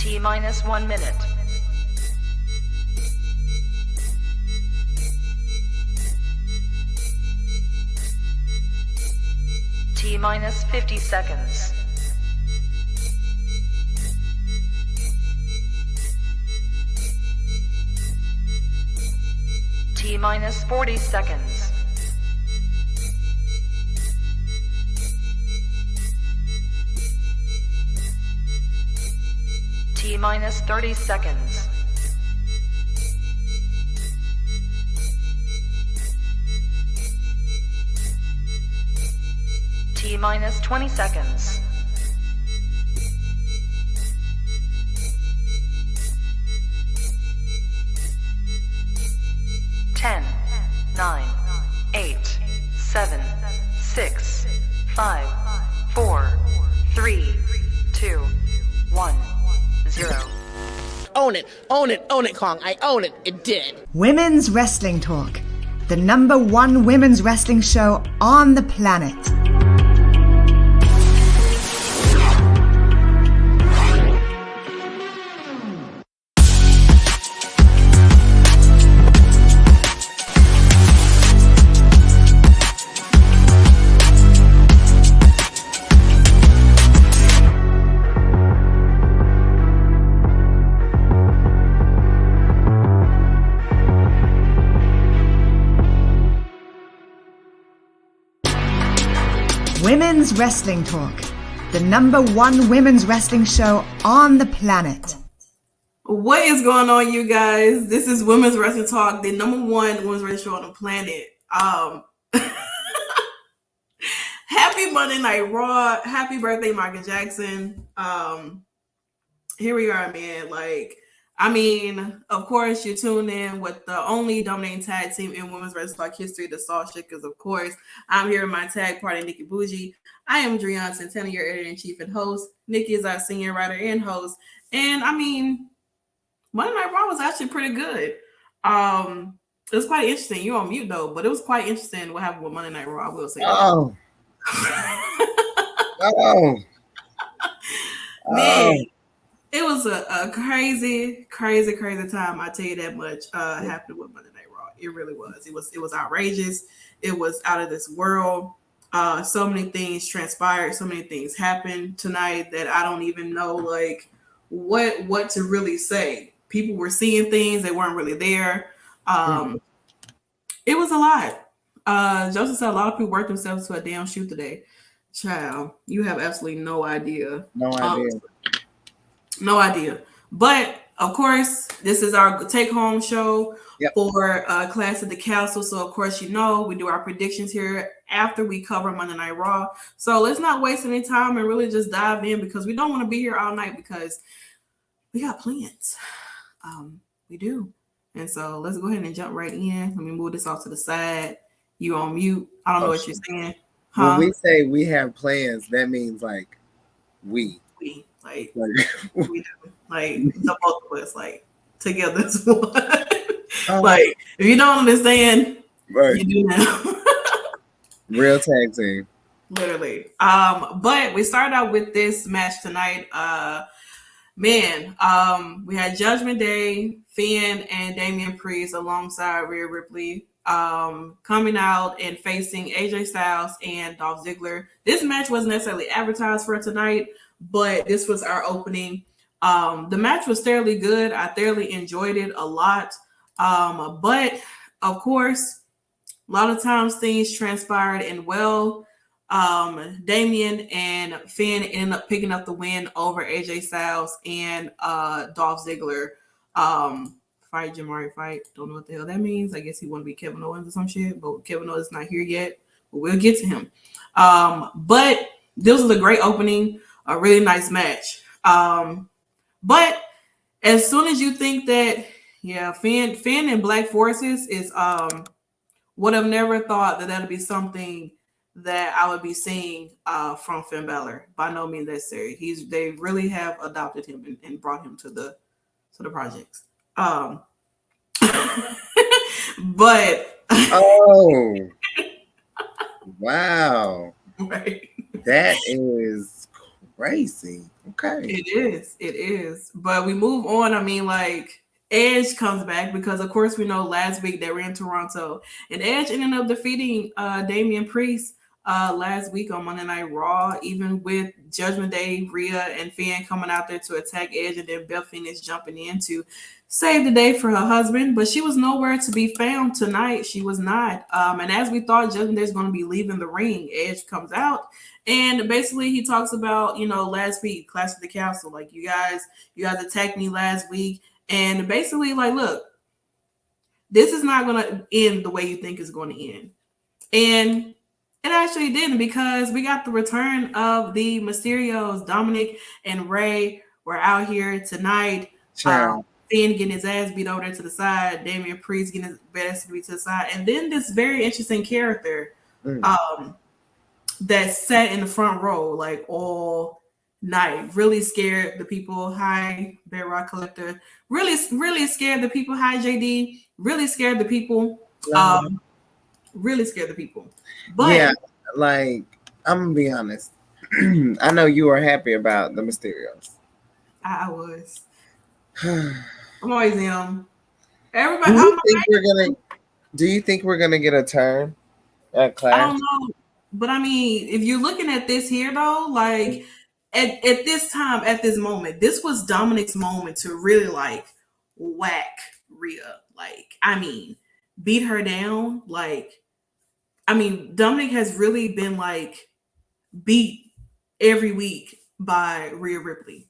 T-minus 1 minute. T-minus 50 seconds. T-minus 40 seconds. T-minus 30 seconds. T-minus 20 seconds. Ten, 9, 8, 7, 6, 5, 4, 3, 2, 1, 0. Own it, own it, own it, Kong. I own it. It did. Women's Wrestling Talk, the #1 women's wrestling show on the planet. Women's Wrestling Talk, the #1 women's wrestling show on the planet. What is going on, you guys? This is Women's Wrestling Talk, the #1 women's wrestling show on the planet. Happy Monday Night Raw. Happy birthday, Michael Jackson. Here we are, man. Of course, you tune in with the only dominating tag team in women's wrestling talk history, the Shakkas, of course. I'm here with my tag partner, Nickie Booshie. I am Driune, Santana, your editor-in-chief and host. Nickie is our senior writer and host. And, Monday Night Raw was actually pretty good. It was quite interesting. You're on mute, though, but it was quite interesting what happened with Monday Night Raw, I will say. Oh. Man. It was a crazy time. I tell you that much. Happened with Monday Night Raw. It really was. It was outrageous. It was out of this world. So many things transpired. So many things happened tonight that I don't even know what to really say. People were seeing things they weren't really there. It was a lot. Joseph said a lot of people worked themselves to a damn shoot today. Child, you have absolutely no idea. No idea. But of course, this is our take-home show for Clash of the Castle. So of course, we do our predictions here after we cover Monday Night Raw. So let's not waste any time and really just dive in, because we don't want to be here all night because we got plans. We do. And so let's go ahead and jump right in. Let me move this off to the side. You on mute. I don't know what you're saying. When we say we have plans, that means we do, the both of us, together as one. If you don't understand, right, you do now. Real tag team, literally. But we started out with this match tonight. We had Judgment Day, Finn and Damian Priest alongside Rhea Ripley coming out and facing AJ Styles and Dolph Ziggler. This match wasn't necessarily advertised for tonight, but this was our opening. The match was fairly good. I thoroughly enjoyed it a lot. But of course, a lot of times things transpired, and Damian and Finn ended up picking up the win over AJ Styles and Dolph Ziggler. Fight Jamari fight. Don't know what the hell that means. I guess he want to be Kevin Owens or some shit, but Kevin Owens is not here yet. But we'll get to him. But this was a great opening. A really nice match. But as soon as you think that, Finn and Black Forces is would have never thought that that'd be something that I would be seeing from Finn Balor. By no means necessary. They really have adopted him and brought him to the projects. But wow. Right. That is crazy. Okay. It is. But we move on. I mean, like, Edge comes back because, of course, we know last week they were in Toronto, and Edge ended up defeating Damian Priest last week on Monday Night Raw, even with Judgment Day, Rhea, and Finn coming out there to attack Edge, and then Beth Phoenix jumping in to save the day for her husband. But she was nowhere to be found tonight. She was not. And as we thought Judgment Day is going to be leaving the ring, Edge comes out. And basically, he talks about, last week, Clash of the Castle. Like, you guys attacked me last week. And basically, like, look, this is not going to end the way you think it's going to end. And it actually didn't, because we got the return of the Mysterios. Dominic and Ray were out here tonight. Finn getting his ass beat over there to the side. Damian Priest getting his ass beat to the side. And then this very interesting character that sat in the front row like all night, really scared the people. Hi, Bedrock Collector. Really scared the people. Hi, JD. Really scared the people. Really scared the people. But yeah, like, I'm gonna be honest. I know you are happy about the Mysterios. I was. I'm always am. Everybody. Do you think we're gonna get a turn at Clash? I don't know. But I mean, if you're looking at this here though, like at this time, at this moment, this was Dominic's moment to really like whack Rhea. Like, I mean, beat her down. Like, I mean, Dominic has really been like beat every week by Rhea Ripley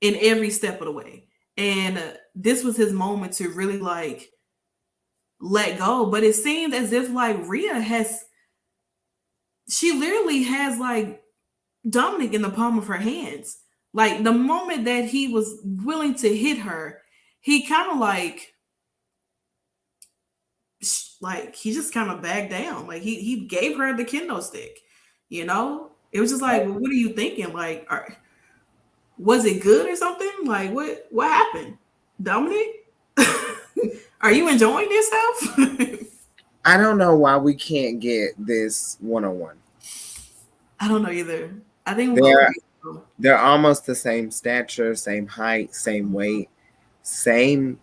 in every step of the way. And this was his moment to really like let go. But it seemed as if like Rhea she literally has like Dominic in the palm of her hands. Like, the moment that he was willing to hit her, he kind of like he just kind of backed down. Like, he gave her the kendo stick, It was just like, well, what are you thinking? Like, was it good or something? Like, what happened? Dominic? Are you enjoying yourself? I don't know why we can't get this one-on-one. I don't know either. I think they're almost the same stature, same height, same weight, same.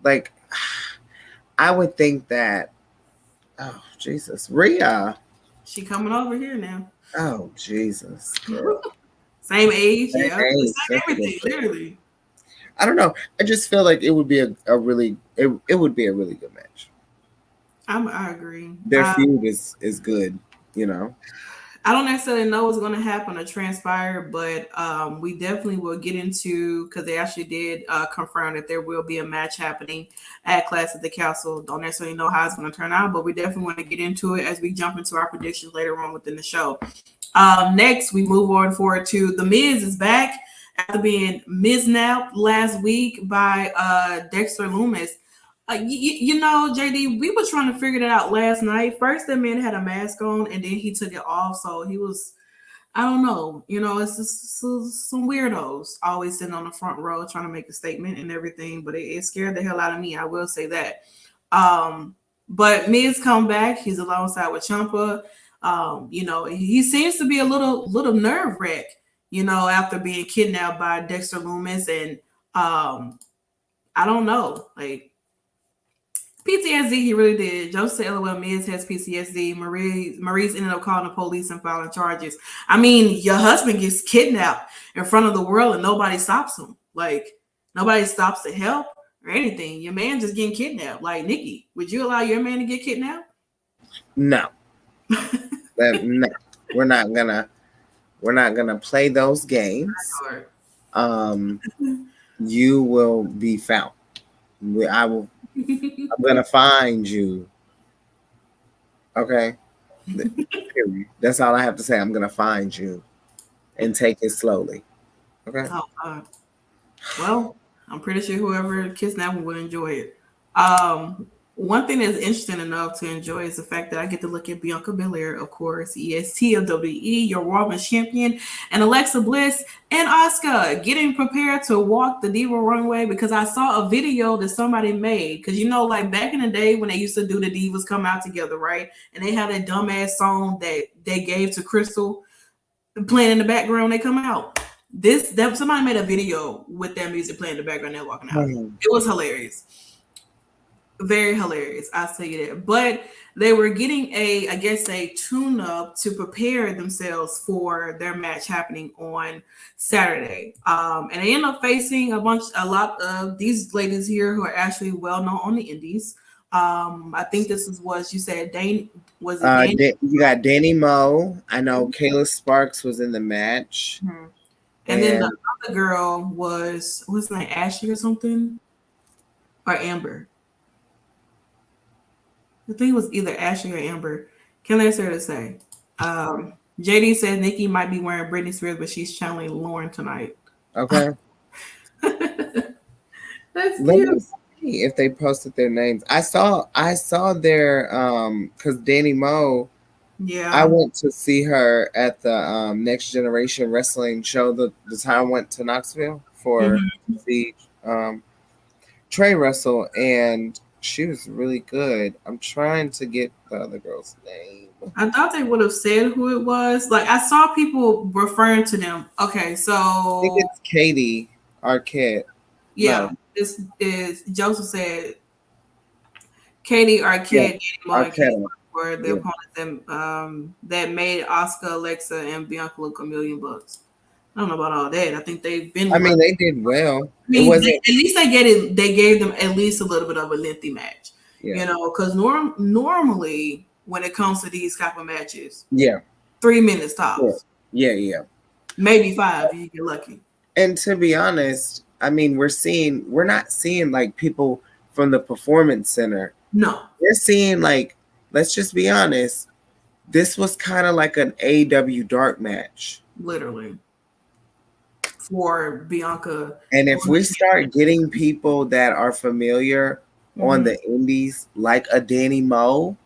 Like, I would think that. Oh Jesus, Rhea. She coming over here now. Oh Jesus, girl. Same age, same yeah. Age, same everything, literally. I don't know. I just feel like it would be a really good match. I agree. Their feud is good, I don't necessarily know what's going to happen or transpire, but we definitely will get into, because they actually did confirm that there will be a match happening at Clash of the Castle. Don't necessarily know how it's going to turn out, but we definitely want to get into it as we jump into our predictions later on within the show. Next, we move on forward to The Miz is back after being Miznapped last week by Dexter Lumis. JD, we were trying to figure that out last night. First, that man had a mask on, and then he took it off. So he was, I don't know. It's just some weirdos always sitting on the front row trying to make a statement and everything. But it scared the hell out of me. I will say that. But Miz come back. He's alongside with Ciampa. He seems to be a little nerve wreck, after being kidnapped by Dexter Lumis. And I don't know, like, PTSD, he really did. Joe said, LOL, Miz has PTSD. Maurice ended up calling the police and filing charges. I mean, your husband gets kidnapped in front of the world and nobody stops him. Like, nobody stops to help or anything. Your man just getting kidnapped. Like, Nickie, would you allow your man to get kidnapped? No. No. We're not gonna play those games. You will be found. I'm gonna find you. Okay. That's all I have to say. I'm gonna find you and take it slowly. Okay. Oh, well, I'm pretty sure whoever kidnapped him would enjoy it. One thing that's interesting enough to enjoy is the fact that I get to look at Bianca Belair, of course, EST of WWE, your Women's Champion, and Alexa Bliss and Asuka getting prepared to walk the Diva runway, because I saw a video that somebody made. Because, like back in the day when they used to do the Divas come out together, right? And they had that dumbass song that they gave to Crystal. playing in the background when they come out. Somebody made a video with their music playing in the background. They're walking out. Mhm. It was hilarious. Very hilarious, I'll tell you that. But they were getting I guess a tune-up to prepare themselves for their match happening on Saturday. And they end up facing a lot of these ladies here who are actually well known on the indies. I think this is what you said, Dane. Was it Dane? You got Danny Moe. I know Kayla Sparks was in the match. Mm-hmm. And then the other girl was, what's her name, Ashley or something? Or Amber. I think it was either Ashley or Amber. Can't answer to say. JD says Nickie might be wearing Britney Spears, but she's channeling Lauren tonight. Okay. That's Let cute. me see if they posted their names. I saw their because Danny Moe. Yeah. I went to see her at the Next Generation Wrestling show. The time I went to Knoxville for the Trey Wrestle, and she was really good. I'm trying to get the other girl's name. I thought they would have said who it was. Like, I saw people referring to them. Okay, so I think it's Katie Arquette. yeah, No. this is Joseph said Katie Arquette, Arquette. were the opponents that made Oscar, Alexa, and Bianca look $1 million. I don't know about all that. I think they've been. I mean, they did well. I mean, at least they gave them at least a little bit of a lengthy match. Yeah. You know, because normally when it comes to these type of matches, 3 minutes tops. Yeah. Maybe 5 if you get lucky. And to be honest, I mean, we're not seeing like people from the Performance Center. No. We're seeing like, let's just be honest, this was kind of like an AEW dark match. Literally. For Bianca. And if we start getting people that are familiar on the indies, like a Danny Moe,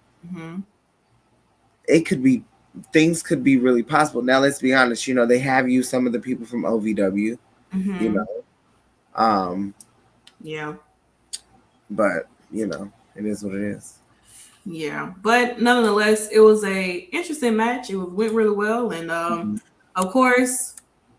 things could be really possible. Now, let's be honest, they have used some of the people from OVW, Yeah. But, it is what it is. Yeah. But nonetheless, it was a interesting match. It went really well. And of course,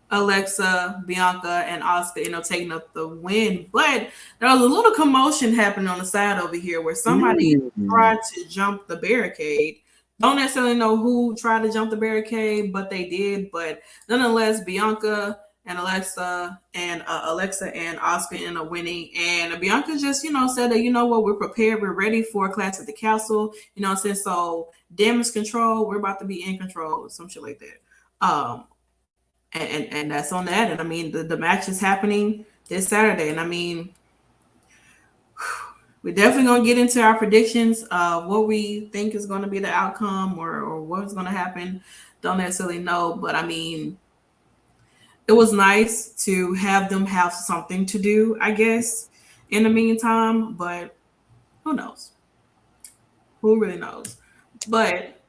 Alexa, Bianca, and Asuka, taking up the win. But there was a little commotion happening on the side over here where somebody tried to jump the barricade. Don't necessarily know who tried to jump the barricade, but they did. But nonetheless, Bianca and Alexa and Asuka ended up winning. And Bianca just, said that, we're prepared. We're ready for Clash at the Castle. So damage control, we're about to be in control, some shit like that. And that's on that. And I mean, the match is happening this Saturday. And I mean, we're definitely going to get into our predictions of what we think is going to be the outcome or what's going to happen. Don't necessarily know. But I mean, it was nice to have them have something to do, I guess, in the meantime. But who knows? Who really knows? But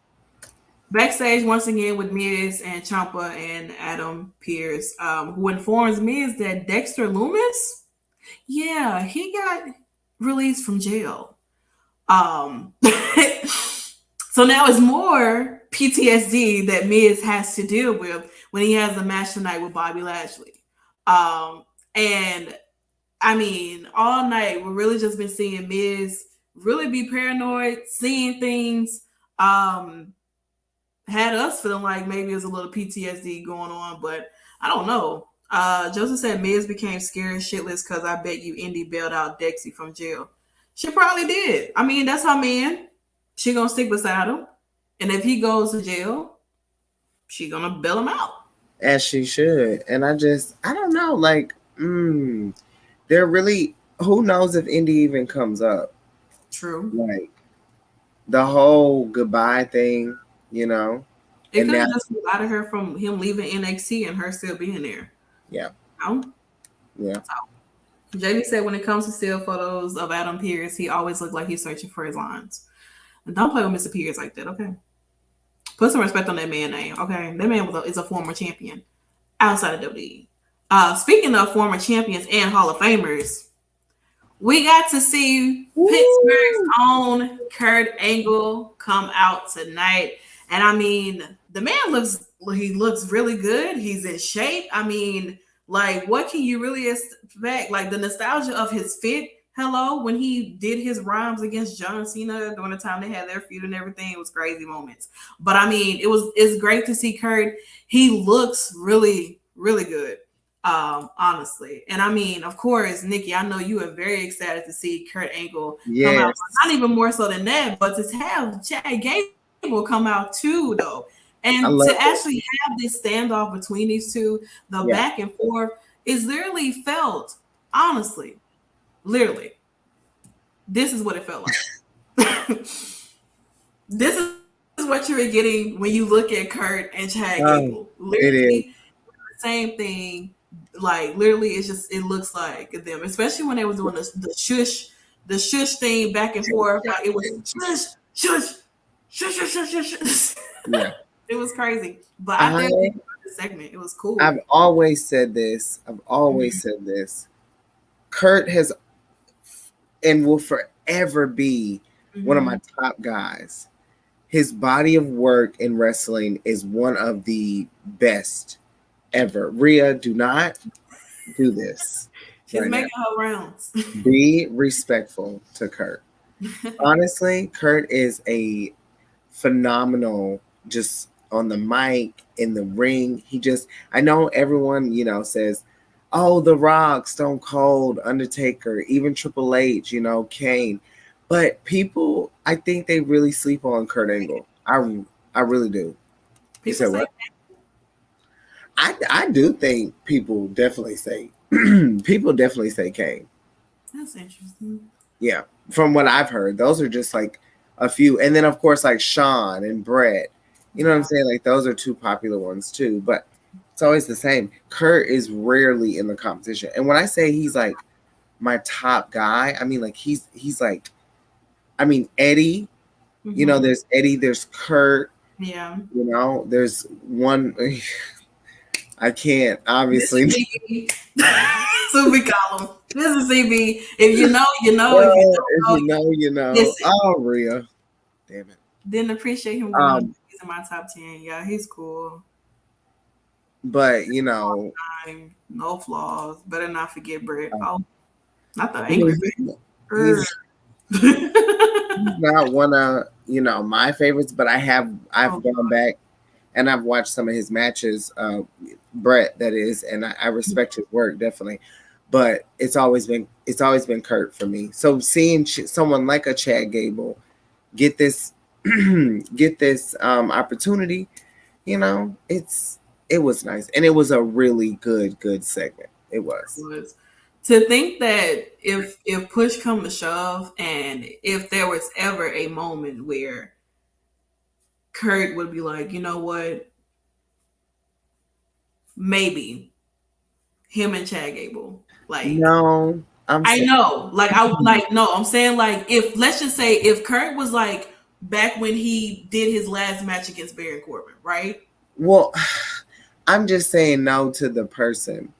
backstage once again with Miz and Ciampa and Adam Pearce, who informs Miz that Dexter Lumis, he got released from jail. So now it's more PTSD that Miz has to deal with when he has a match tonight with Bobby Lashley. And I mean, all night we've really just been seeing Miz really be paranoid, seeing things. Had us feeling like maybe there's a little PTSD going on, but I don't know. Joseph said Miz became scared shitless because I bet you Indy bailed out Dexy from jail. She probably did. I mean, that's her man. She gonna stick beside him. And if he goes to jail, she gonna bail him out. As she should. And I don't know. Like, they're really, who knows if Indy even comes up. True. Like, the whole goodbye thing. It could have just out of her from him leaving NXT and her still being there. Yeah. Yeah. So, JD said when it comes to still photos of Adam Pearce, he always looked like he's searching for his lines. And don't play with Mr. Pearce like that, okay? Put some respect on that man's name, okay? That man is a former champion outside of WWE. Speaking of former champions and Hall of Famers, we got to see Pittsburgh's own Kurt Angle come out tonight And I mean, the man looks really good. He's in shape. I mean, like, what can you really expect? Like the nostalgia of his fit. Hello, when he did his rhymes against John Cena during the time they had their feud and everything, it was crazy moments. But I mean, it's great to see Kurt. He looks really, really good. Honestly. And I mean, of course, Nickie, I know you are very excited to see Kurt Angle come out. Yes. Not even more so than that, but to have Chad Gable come out too, though. I And love to actually have this standoff between these two, the Yeah. back and forth, is literally felt, honestly, literally, this is what it felt like. This is what you were getting when you look at Kurt and Chad Gable. Literally, the same thing. Like, literally, it looks like them, especially when they were doing the shush thing back and forth. Like, it was shush. Yeah. It was crazy. But I think the segment, it was cool. I've always said this. Kurt has and will forever be one of my top guys. His body of work in wrestling is one of the best ever. Rhea, do not do this. She's making her rounds. Be respectful to Kurt. Honestly, Kurt is a phenomenal, just on the mic, in the ring. I know everyone, says, oh, The Rock, Stone Cold, Undertaker, even Triple H, Kane. But people, I think they really sleep on Kurt Angle. I really do. You said what? I do think people definitely say Kane. That's interesting. Yeah, from what I've heard, those are just like a few, and then of course like Sean and Brett. You know what I'm saying? Like those are two popular ones too. But it's always the same. Kurt is rarely in the competition, and when I say he's like my top guy, I mean like he's like, I mean Eddie. There's Eddie. There's Kurt. Yeah. There's one. I can't, obviously. So we call him. This is CB. If you know, you know. Well, if you know. Oh, Rhea. Damn it. Didn't appreciate him going. He's in my top 10. Yeah, he's cool. But, no flaws. Better not forget Brett. Oh, not the angry Brett. He's not one of, my favorites, but I've gone back and I've watched some of his matches, Brett, that is, and I respect his work definitely. But it's always been Kurt for me. So seeing someone like a Chad Gable get this opportunity, it was nice, and it was a really good segment. It was. To think that if push come to shove, and if there was ever a moment where Kurt would be like, you know what, maybe him and Chad Gable, like, no, I'm saying like, if let's just say if Kurt was like back when he did his last match against Baron Corbin, right? Well, I'm just saying no to the person.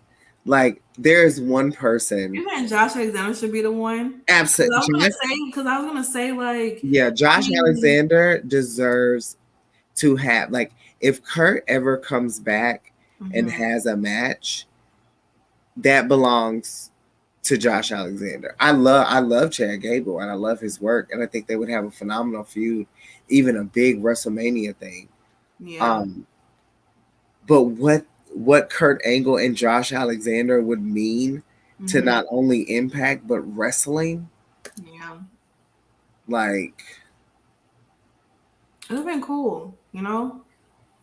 Like, there's one person. You think Josh Alexander should be the one? Absolutely. Because I was gonna say like, yeah, Josh Alexander deserves to have, like, if Kurt ever comes back and has a match, that belongs to Josh Alexander. I love Chad Gable and I love his work, and I think they would have a phenomenal feud, even a big WrestleMania thing. Yeah. But what Kurt Angle and Josh Alexander would mean to not only Impact but wrestling, like, it would have been cool,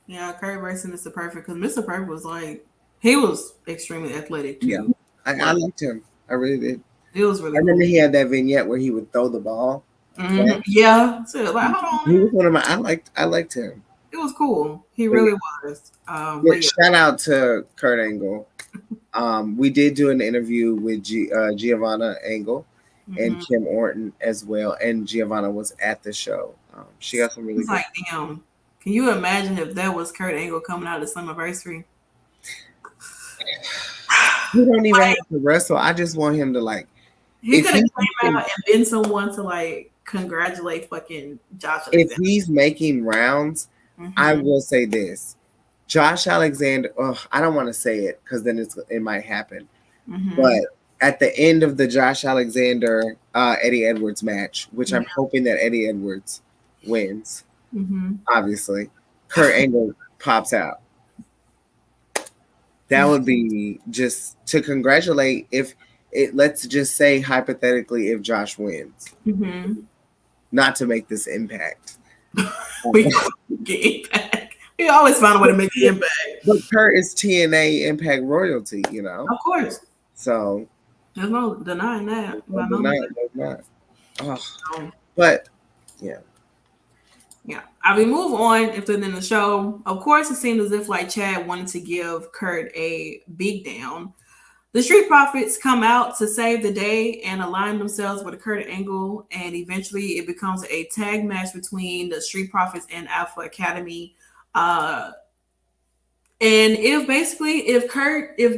Yeah, Kurt versus Mr. Perfect, because Mr. Perfect was like, he was extremely athletic too. Yeah, I liked him. I really did. It was really. I remember he had that vignette where he would throw the ball. Right? Yeah, so like, hold on. He was one of my. I liked him. It was cool. He really was. Shout out to Kurt Angle. We did do an interview with Giovanna Angle and Kim Orton as well, and Giovanna was at the show. She got some really good. Like, damn, can you imagine if that was Kurt Angle coming out of Summerversary? He don't even have to wrestle. I just want him to, like. He could have came out and been someone to like congratulate fucking Josh. If he's making rounds, I will say this. Josh Alexander, I don't want to say it because then it might happen. But at the end of the Josh Alexander Eddie Edwards match, which I'm hoping that Eddie Edwards wins, obviously, Kurt Angle pops out. That would be just to congratulate. If it, let's just say hypothetically, if Josh wins, not to make this Impact. We get Impact. We always find a way to make the Impact. But Kurt is TNA Impact royalty, you know. Of course. So there's no denying that. There's not. Oh. But yeah. Yeah. I mean, move on into the show. Of course, it seemed as if like Chad wanted to give Kurt a beat down. The Street Profits come out to save the day and align themselves with Kurt Angle, and eventually it becomes a tag match between the Street Profits and Alpha Academy. And if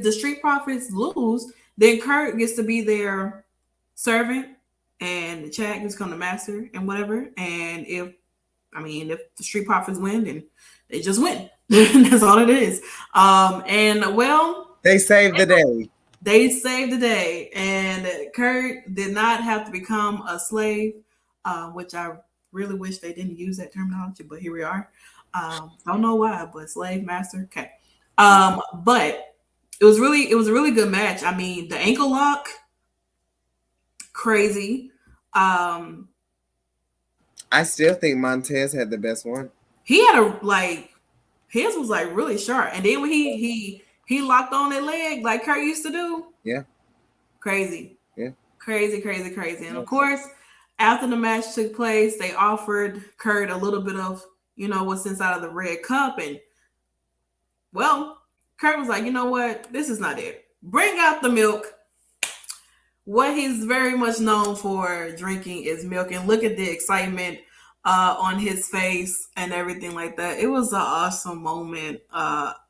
the Street Profits lose, then Kurt gets to be their servant, and Chad gets to come to master and whatever. And if the Street Profits win, then they just win. That's all it is. They saved the day. They saved the day, and Kurt did not have to become a slave, which I really wish they didn't use that terminology, but here we are. Don't know why, but slave master. Okay. But it was a really good match. I mean, the ankle lock, crazy. I still think Montez had the best one. He had his was like really sharp, and then when he locked on that leg like Kurt used to do. Yeah. Crazy. Yeah. Crazy. And of course, after the match took place, they offered Kurt a little bit of, what's inside of the red cup. And Kurt was like, you know what? This is not it. Bring out the milk. What he's very much known for drinking is milk. And look at the excitement on his face and everything like that. It was an awesome moment.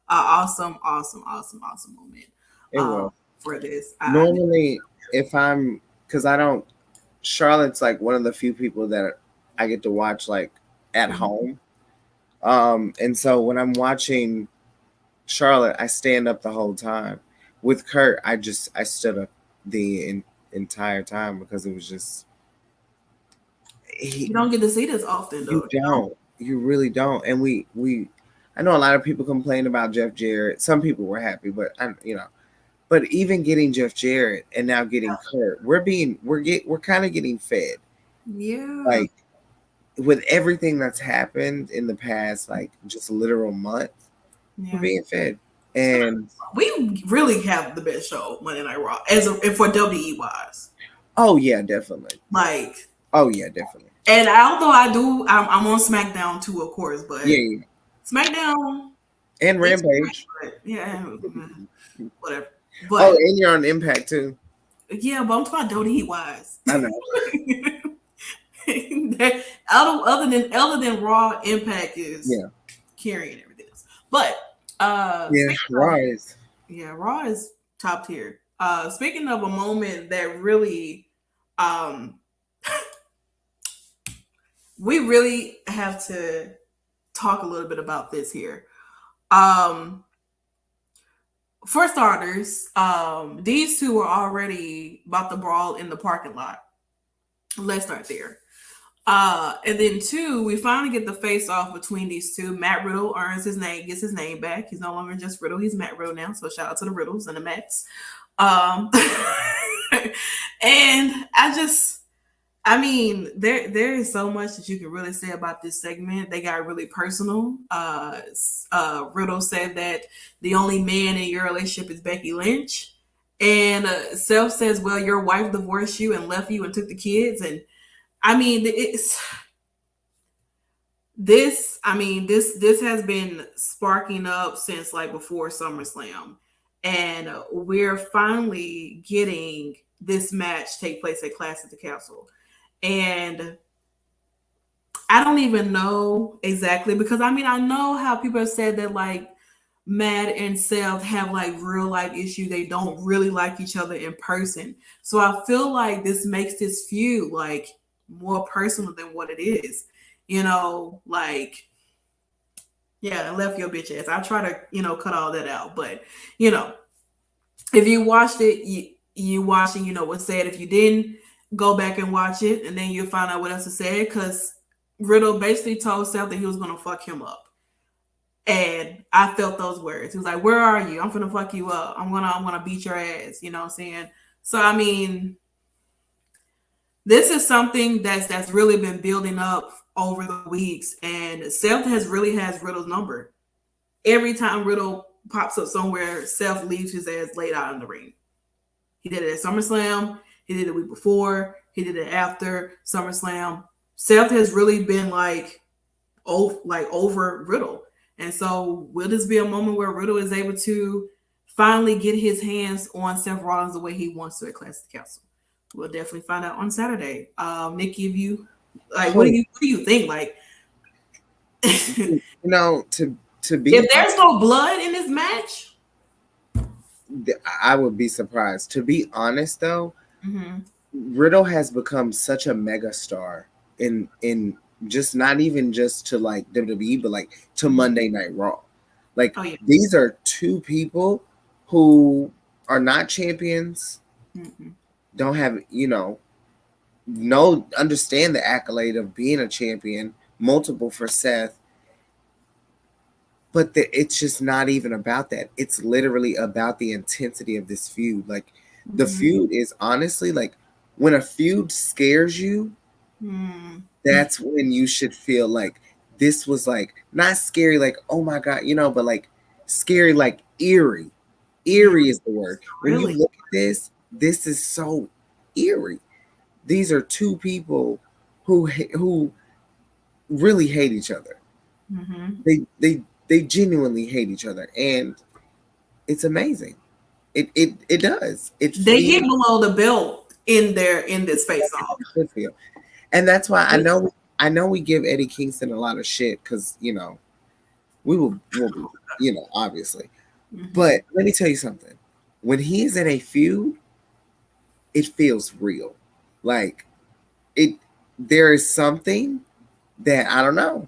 Awesome moment. It was. For this. Normally, Charlotte's like one of the few people that I get to watch like at home. And so when I'm watching Charlotte, I stand up the whole time. With Kurt, I stood up the entire time because it was just. You don't get to see this often, though. You don't. You really don't. And I know a lot of people complain about Jeff Jarrett. Some people were happy, but but even getting Jeff Jarrett and now getting Kurt, we're kind of getting fed. Yeah. Like with everything that's happened in the past, like just a literal month, we're being fed. And we really have the best show Monday Night Raw and for WWE wise. Oh yeah, definitely. Oh yeah, definitely. And although I'm on SmackDown too, of course, but yeah. SmackDown and Rampage. Yeah, whatever. But, and you're on Impact too. Yeah, but I'm talking about WWE wise. I know. Other than Raw, Impact is carrying everything else. But Raw is top tier. Speaking of a moment that really we really have to talk a little bit about this here. For starters, these two were already about to brawl in the parking lot. Let's start there. And then two, we finally get the face off between these two. Matt Riddle gets his name back. He's no longer just Riddle. He's Matt Riddle now. So shout out to the Riddles and the Mets. And there is so much that you can really say about this segment. They got really personal. Riddle said that the only man in your relationship is Becky Lynch. And Seth says, well, your wife divorced you and left you and took the kids. And this has been sparking up since like before SummerSlam. And we're finally getting this match take place at Clash at the Castle. And I don't even know exactly because I know how people have said that like Matt and Seth have like real life issues. They don't really like each other in person. So I feel like this makes this feud like more personal than what it is. Like Yeah, and left your bitch ass. I try to, cut all that out. But, you know, if you watched it, you watched and you know what's said. If you didn't, go back and watch it, and then you'll find out what else is said. Because Riddle basically told Seth that he was gonna fuck him up, and I felt those words. He was like, "Where are you? I'm gonna fuck you up. I'm gonna beat your ass." You know what I'm saying? So I mean, this is something that's really been building up over the weeks, and Seth has Riddle's number. Every time Riddle pops up somewhere, Seth leaves his ass laid out in the ring. He did it at SummerSlam. He did it the week before. He did it after SummerSlam. Seth has really been over Riddle. And so will this be a moment where Riddle is able to finally get his hands on Seth Rollins the way he wants to at Clash of the Castle? We'll definitely find out on Saturday. Nickie, if you what do you think? Like, to be if there's no blood in this match, I would be surprised. To be honest, though, Riddle has become such a mega star in just not even just to like WWE, but like to Monday Night Raw. Like these are two people who are not champions, don't have no understand the accolade of being a champion, multiple for Seth. But it's just not even about that. It's literally about the intensity of this feud. Like the feud is honestly like when a feud scares you, that's when you should feel like this was like not scary, like, oh my God, but like scary, like eerie. Eerie is the word. When you look at this is so eerie. These are two people who really hate each other. They genuinely hate each other, and it's amazing. It does. They get below the belt in this face off. And that's why I know we give Eddie Kingston a lot of shit because we will obviously. But let me tell you something. When he's in a feud, it feels real. Like there is something that I don't know.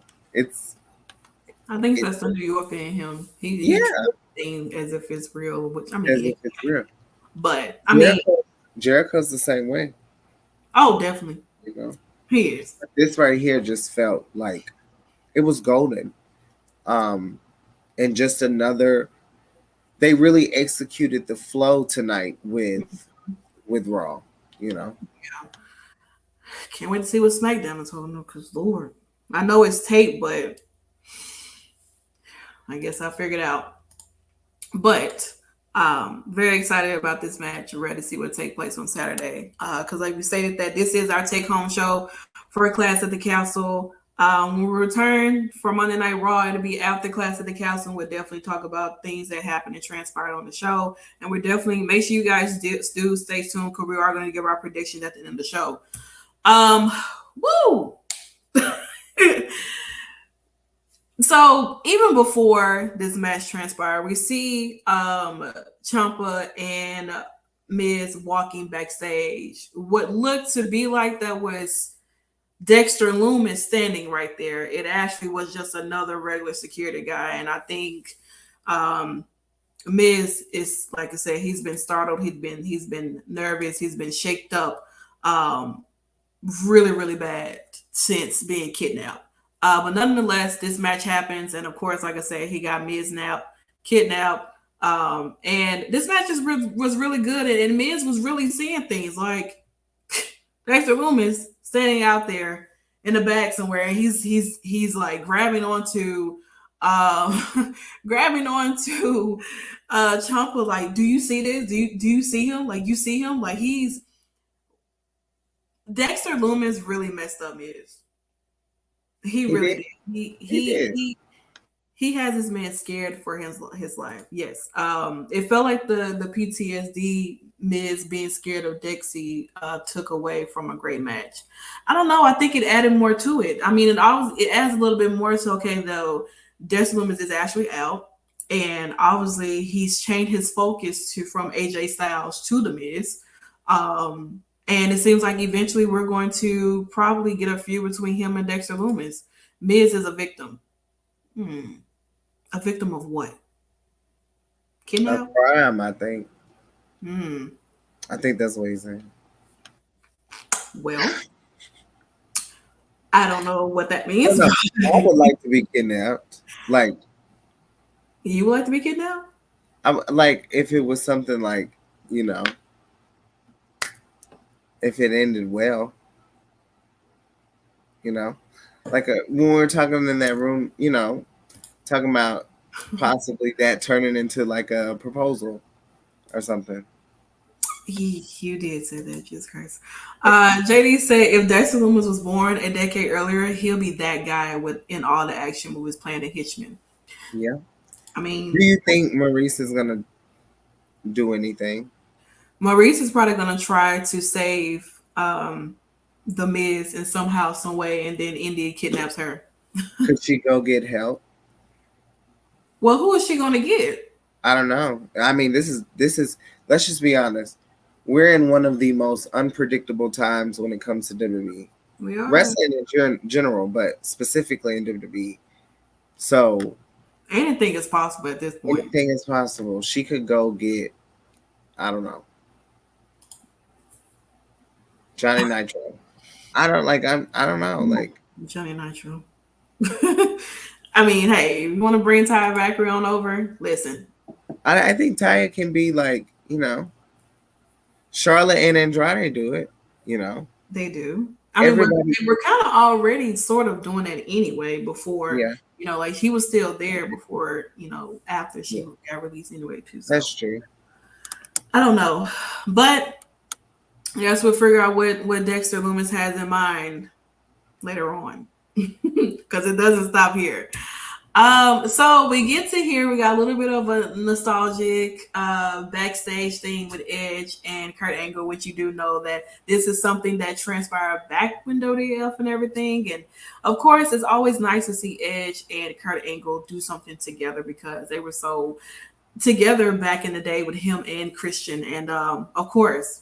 I think that's the New York in him. He as if it's real, which I mean, as if it's real. But I mean, Jericho's the same way. Oh, definitely. He is. This right here just felt like it was golden, and just another. They really executed the flow tonight with Raw. Yeah. Can't wait to see what SmackDown is holding up. Because Lord, I know it's tape, but I guess I figured out. But very excited about this match. Ready to see what take place on Saturday. Because like we stated that this is our take-home show for Clash at the Castle. When we return for Monday Night Raw, it'll be after Clash at the Castle. We'll definitely talk about things that happened and transpired on the show. And we're definitely, make sure you guys do stay tuned because we are going to give our predictions at the end of the show. Woo! So even before this match transpired, we see Ciampa and Miz walking backstage. What looked to be like that was Dexter Lumis standing right there. It actually was just another regular security guy. And I think Miz is, like I said, he's been startled. He's been nervous. He's been shaked up really, really bad since being kidnapped. But nonetheless, this match happens. And of course, like I said, he got Miz kidnapped. And this match was really good. And Miz was really seeing things like Dexter Lumis standing out there in the back somewhere. And he's like grabbing onto Ciampa, like, do you see this? Do you see him? Like, you see him? Like, Dexter Lumis really messed up Miz. He really did. He has his man scared for his life. Yes. It felt like the PTSD Miz being scared of Dixie took away from a great match. I don't know. I think it added more to it. I mean, it adds a little bit more. So okay, though, Dexter Lumis is actually out, and obviously he's changed his focus from AJ Styles to the Miz. And it seems like eventually we're going to probably get a feud between him and Dexter Lumis. Miz is a victim. A victim of what? A Kidnap? crime, I think. Hmm. I think that's what he's saying. Well, I don't know what that I means. don't know. I would like to be kidnapped. Like, You would like to be kidnapped? like if it was something like, you know, if it ended well, you know, like when we were talking in that room, you know, talking about possibly that turning into like a proposal or something. You did say that, Jesus Christ. JD said if Dexter Loomis was born a decade earlier, he'll be that guy in all the action movies playing a hitchman. Yeah. I mean, Do you think Maurice is gonna do anything? Maurice is probably going to try to save the Miz in somehow, some way, and then Indy kidnaps her. Could she go get help? Well, who is she going to get? I don't know. I mean, this is. Let's just be honest. We're in one of the most unpredictable times when it comes to WWE. We are. Wrestling in general, but specifically in WWE. So Anything is possible at this point. anything is possible. She could go get, I don't know, Johnny Nitro. I don't know. Like Johnny Nitro. I mean, hey, if you want to bring Ty Valkyrie on over, listen. I think Taya can be like, you know, Charlotte and Andrade do it, you know. They do. I mean, we're kind of already sort of doing that anyway before, Yeah. you know, like he was still there before, you know, after she got released anyway, too. So. That's true. I don't know. But I guess we'll figure out what Dexter Loomis has in mind later on. Because it doesn't stop here. So we get to here. We got a little bit of a nostalgic backstage thing with Edge and Kurt Angle, which you do know that this is something that transpired back when WWF and everything. And of course, it's always nice to see Edge and Kurt Angle do something together because they were so together back in the day with him and Christian. And of course,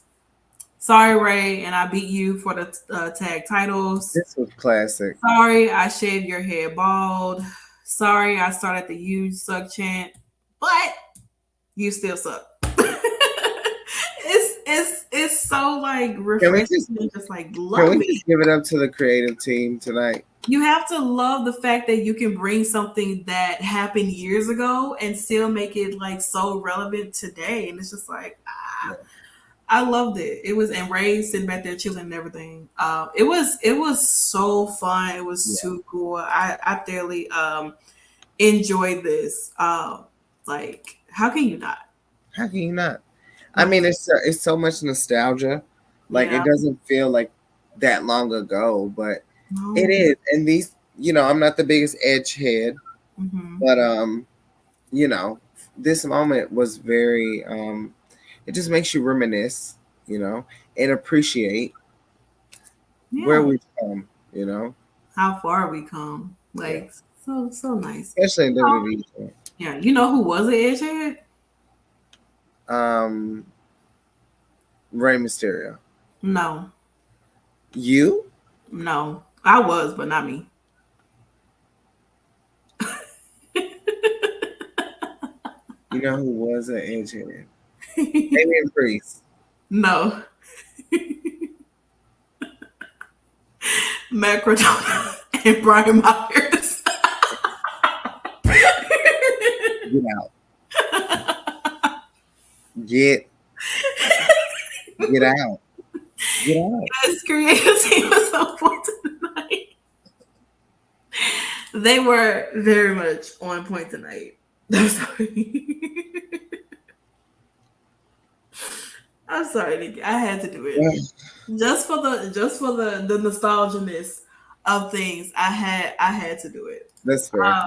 sorry, Ray, and I beat you for the tag titles. This was classic. Sorry, I shaved your head bald. Sorry, I started the "you suck" chant, but you still suck. it's so like refreshing and just like love Can we it. just give it up to the creative team tonight? You have to love the fact that you can bring something that happened years ago and still make it like so relevant today, and it's just like I loved it. It was, and Ray sitting back there chilling and everything. It was so fun. It was too cool. I thoroughly enjoyed this. Like, how can you not? How can you not? I mean, it's so much nostalgia. Like it doesn't feel like that long ago, but it is. And these, you know, I'm not the biggest Edge head, but you know, this moment was very it just makes you reminisce, you know, and appreciate where we've come, you know. How far we come. Like so nice. Especially in WWE. Yeah, you know who was an edgehead? Rey Mysterio. No. You? No. I was, but not me. You know who was an edgehead? Damian Priest. No. Matt Cardona and Brian Myers. Get out. Get out. Get out. Yes, creative team was on point tonight. They were very much on point tonight. I'm sorry. I'm sorry, Nickie. I had to do it. Just for the nostalgia-ness of things. I had to do it. That's fair.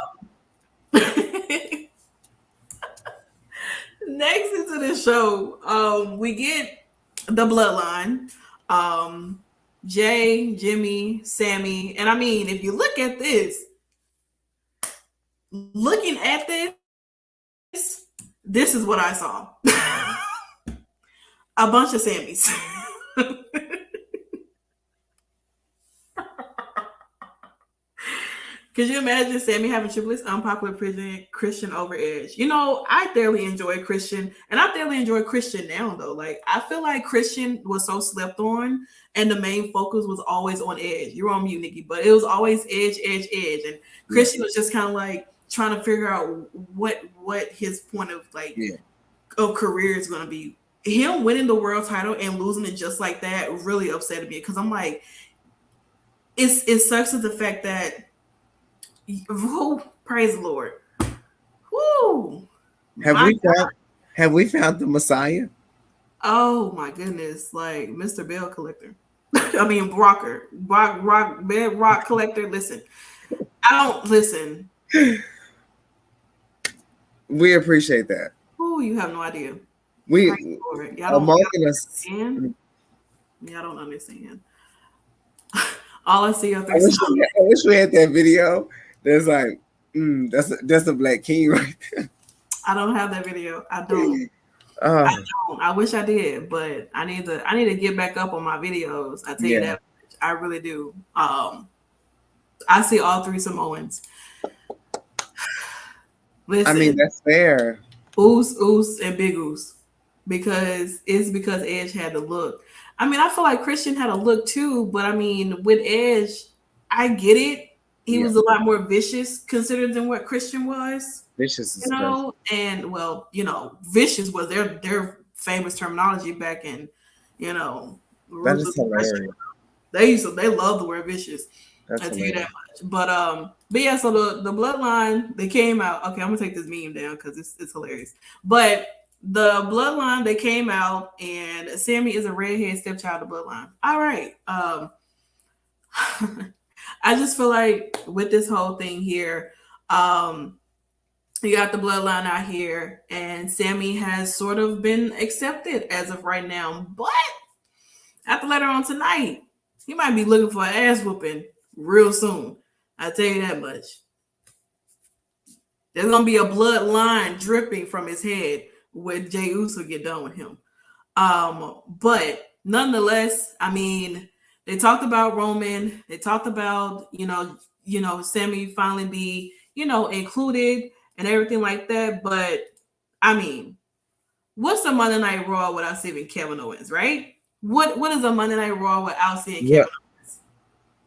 Next into the show, we get the bloodline. Jay, Jimmy, Sammy, and I mean, if you look at this, this is what I saw. A bunch of Sammys. Could you imagine Sammy having triplets, unpopular Christian over Edge? You know, I thoroughly enjoy Christian, and I thoroughly enjoy Christian now, though. Like, I feel like Christian was so slept on, and the main focus was always on Edge. You're on mute, Nickie, but it was always Edge. And Christian was just kind of like trying to figure out what his point of of career is going to be. Him winning the world title and losing it just like that really upset me, because I'm like, it sucks with the fact that. Woo, praise the Lord. Woo. Have we found the Messiah? Oh my goodness. Like Mr. Bell Collector. I mean Rock Collector. Listen. I don't listen. We appreciate that. Ooh, you have no idea. We y'all don't understand. All I see are I wish we had that video. There's like, that's a black king right there. I don't have that video. I don't. I don't. I wish I did, but I need to get back up on my videos. I tell you that. I really do. I see all three Samoans. Listen, I mean, that's fair. Oos, and Big Oos. Because Edge had the look. I mean, I feel like Christian had a look too, but I mean, with Edge, I get it. He was a lot more vicious considered than what Christian was. Vicious, you know, and well, you know, vicious was their famous terminology back in, you know, that is hilarious. They love the word vicious. I tell you that much. But yeah, so the bloodline, they came out. Okay, I'm gonna take this meme down because it's hilarious. But the bloodline, they came out, and Sammy is a redhead stepchild of the bloodline. All right. I just feel like with this whole thing here, you got the bloodline out here, and Sammy has sort of been accepted as of right now. But after later on tonight, he might be looking for an ass whooping real soon. I tell you that much. There's gonna be a bloodline dripping from his head when Jey Uso get done with him. But nonetheless, I mean, they talked about Roman. They talked about, you know, Sammy finally be, you know, included and everything like that. But I mean, what's a Monday Night Raw without seeing Kevin Owens, right? What is a Monday Night Raw without seeing Kevin Owens?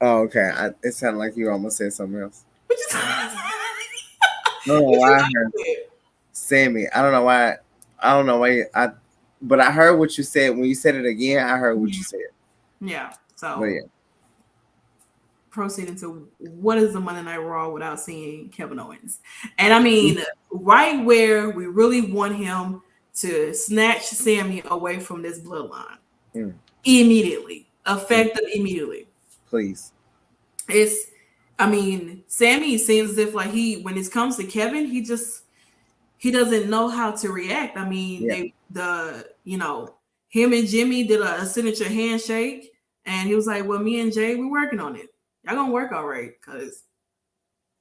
Oh, okay. It sounded like you almost said something else. I don't know why I heard Sammy. I don't know why. But I heard what you said. When you said it again, I heard what you said. Yeah. So proceeding to what is the Monday Night Raw without seeing Kevin Owens? And I mean, right where we really want him to snatch Sammy away from this bloodline immediately, effective immediately. Please. I mean, Sammy seems as if like when it comes to Kevin, he doesn't know how to react. I mean, him and Jimmy did a signature handshake, and he was like, well, me and Jay, we're working on it. Y'all gonna work all right, because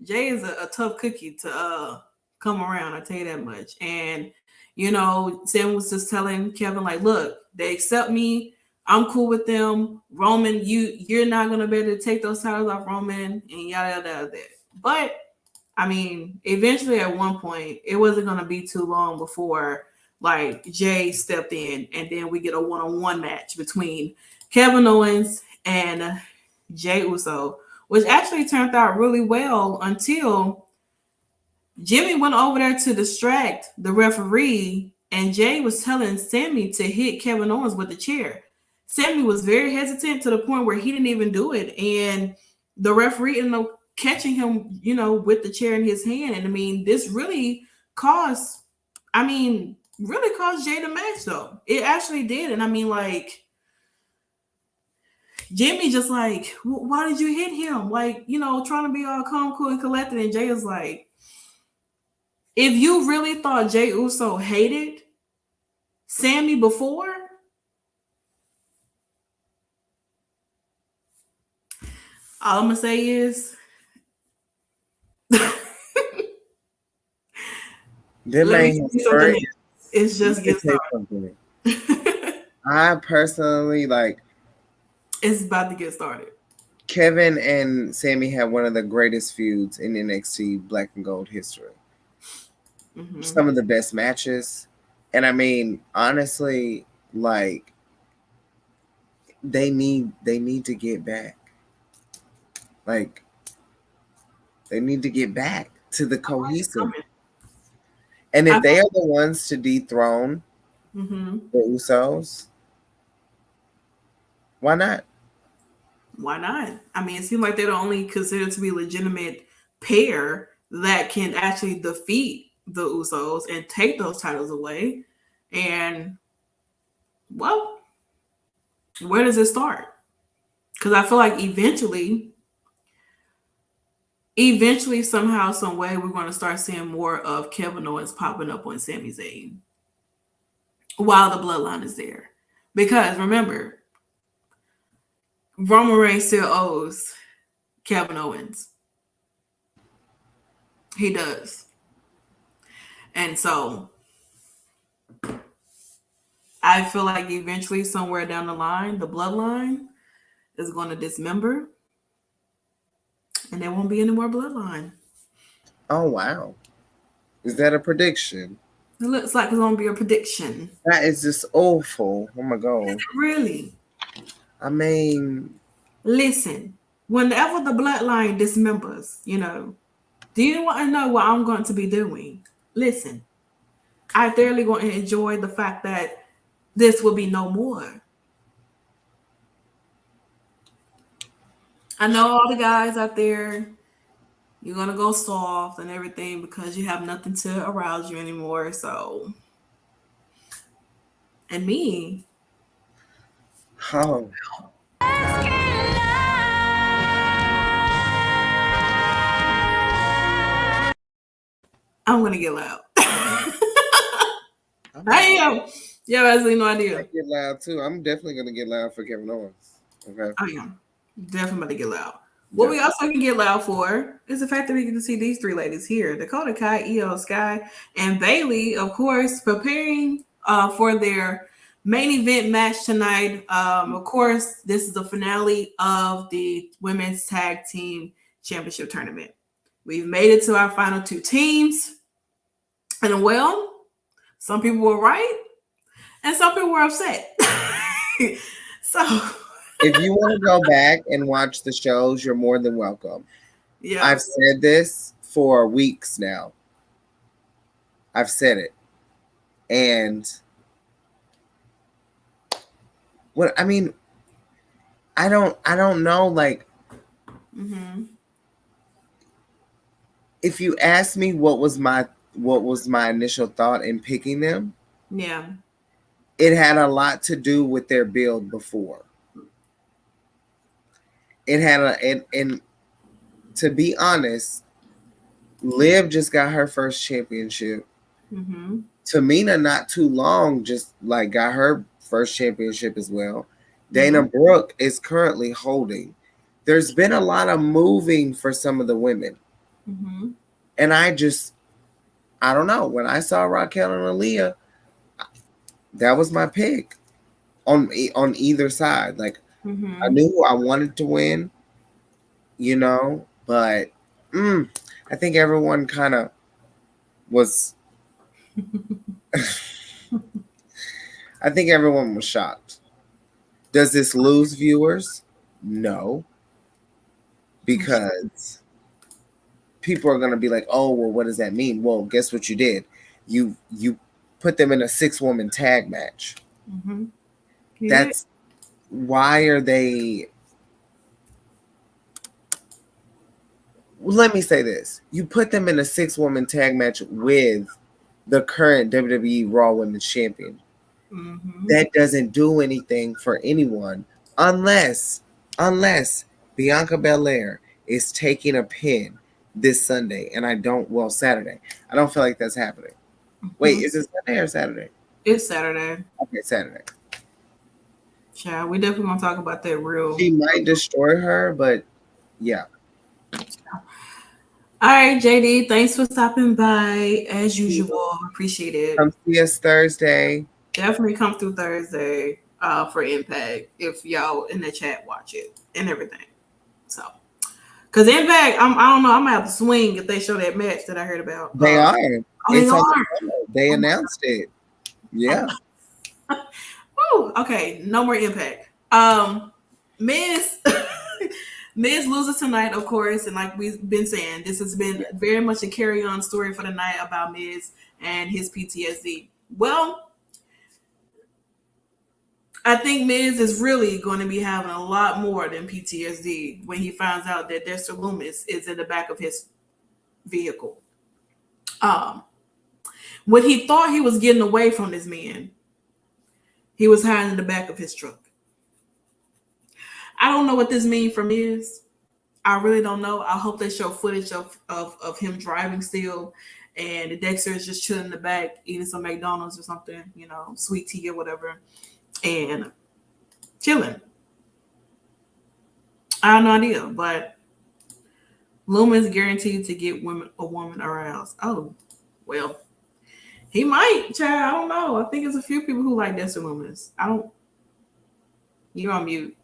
Jay is a tough cookie to come around, I tell you that much. And, you know, Sam was just telling Kevin, like, look, they accept me. I'm cool with them. Roman, you're not gonna be able to take those titles off Roman, and yada yada. But I mean, eventually at one point, it wasn't gonna be too long before like Jay stepped in, and then we get a one-on-one match between Kevin Owens and Jey Uso, which actually turned out really well until Jimmy went over there to distract the referee, and Jay was telling Sammy to hit Kevin Owens with the chair. Sammy was very hesitant to the point where he didn't even do it, and the referee ended up catching him, you know, with the chair in his hand. And I mean, this really caused Jay the match, though. It actually did. And I mean, like, Jimmy just like, why did you hit him? Like, you know, trying to be all calm, cool, and collected. And Jay is like, if you really thought Jey Uso hated Sammy before, all I'm gonna say is it's just getting started. I personally like. It's about to get started. Kevin and Sammy had one of the greatest feuds in NXT Black and Gold history. Mm-hmm. Some of the best matches. And I mean, honestly, like they need to get back. Like they need to get back to the cohesive. And if they are the ones to dethrone the Usos, why not? Why not? I mean, it seems like they're the only considered to be a legitimate pair that can actually defeat the Usos and take those titles away. And, well, where does it start? Because I feel like eventually, somehow, some way, we're going to start seeing more of Kevin Owens popping up on Sami Zayn while the bloodline is there. Because remember, Roman Reigns still owes Kevin Owens. He does. And so I feel like eventually, somewhere down the line, the bloodline is going to dismember and there won't be any more bloodline. Oh, wow. Is that a prediction? It looks like it's going to be a prediction. That is just awful. Oh, my God. Really? I mean... Listen, whenever the bloodline dismembers, do you want to know what I'm going to be doing? Listen, I thoroughly going to enjoy the fact that this will be no more. I know all the guys out there, you're going to go soft and everything because you have nothing to arouse you anymore. So, and me. Oh. I'm going to get loud. I am. You have absolutely no idea. I get loud too. I'm definitely going to get loud for Kevin Owens. Okay. I am. Definitely about to get loud. What we also can get loud for is the fact that we get to see these three ladies here. Dakota Kai, Io Sky, and Bayley, of course, preparing for their main event match tonight. Of course, this is the finale of the Women's Tag Team Championship Tournament. We've made it to our final two teams. And well, some people were right and some people were upset. So... If you want to go back and watch the shows, you're more than welcome. Yeah, I've said this for weeks now. I've said it. And what I mean, I don't know, like if you ask me what was my initial thought in picking them, yeah, it had a lot to do with their build before. It had and to be honest, Liv just got her first championship. Tamina, not too long, just like got her first championship as well. Dana Brooke is currently holding. There's been a lot of moving for some of the women. And I don't know. When I saw Raquel and Aliyah, that was my pick on either side. Like, I knew who I wanted to win, but I think everyone kind of was. I think everyone was shocked. Does this lose viewers? No. Because people are going to be like, oh, well, what does that mean? Well, guess what you did? You put them in a 6-woman tag match. That's why are they... Let me say this. You put them in a 6-woman tag match with the current WWE Raw Women's Champion. That doesn't do anything for anyone unless Bianca Belair is taking a pin this Sunday, and Saturday. I don't feel like that's happening. Wait, is it Sunday or Saturday? It's Saturday. Okay, Saturday. Yeah, we definitely want to talk about that real. She might destroy her, but yeah. All right, JD, thanks for stopping by as usual. Appreciate it. Come see us Thursday. Definitely come through Thursday for Impact if y'all in the chat watch it and everything. So, because Impact, I don't know, I'm gonna have to swing if they show that match that I heard about. They are. Oh, they It's on are. the show. They announced it. Yeah. Woo, okay, no more Impact. Miz Miz loses tonight, of course, and like we've been saying, this has been very much a carry-on story for the night about Miz and his PTSD. Well, I think Miz is really going to be having a lot more than PTSD when he finds out that Dexter Lumis is in the back of his vehicle. When he thought he was getting away from this man, he was hiding in the back of his truck. I don't know what this means for Miz. I really don't know. I hope they show footage of him driving still, and Dexter is just chilling in the back, eating some McDonald's or something, you know, sweet tea or whatever, and chilling. I have no idea, but Lumen's guaranteed to get a woman aroused. Oh, well, he might, child. I don't know. I think there's a few people who like Dexter Lumis. You're on mute.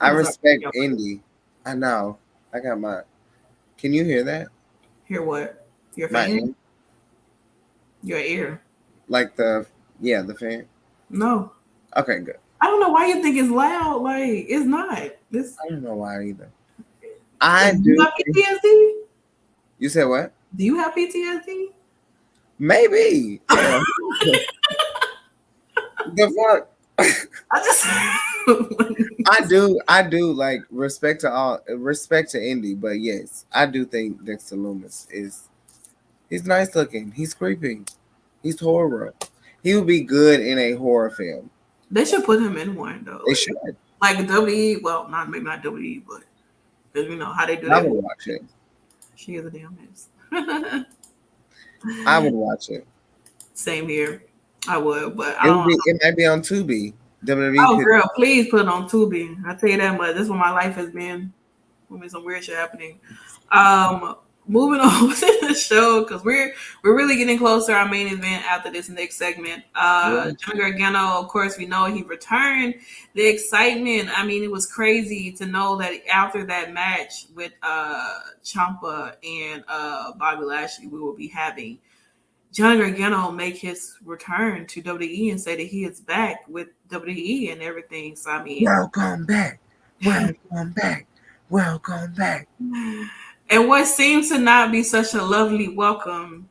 I respect Indy. I know. I got my. Can you hear that? Hear what? Your My fan? ear? Your ear? Like the fan. No. Okay, good. I don't know why you think it's loud. Like, it's not. I don't know why either. Do you have PTSD? You said what? Do you have PTSD? Maybe. Yeah. The fuck? I do like respect to Indy, but yes, I do think Dexter Lumis he's nice looking. He's creepy. He's horror. He would be good in a horror film. They should put him in one though. They should. Like WWE, well, maybe not WWE, but because you know how they do that. I would watch it. She is a damn mess. I would watch it. Same here. I would, but it might be on Tubi. WWE. Oh, girl, please put it on Tubi. I tell you that much. This is what my life has been. There's been some weird shit happening. Moving on with the show because we're really getting close to our main event after this next segment. Johnny Gargano, of course, we know he returned. The excitement. I mean, it was crazy to know that after that match with Ciampa and Bobby Lashley, we will be having Johnny Gargano make his return to WWE and say that he is back with WWE and everything. So I mean, welcome back. And what seems to not be such a lovely welcome,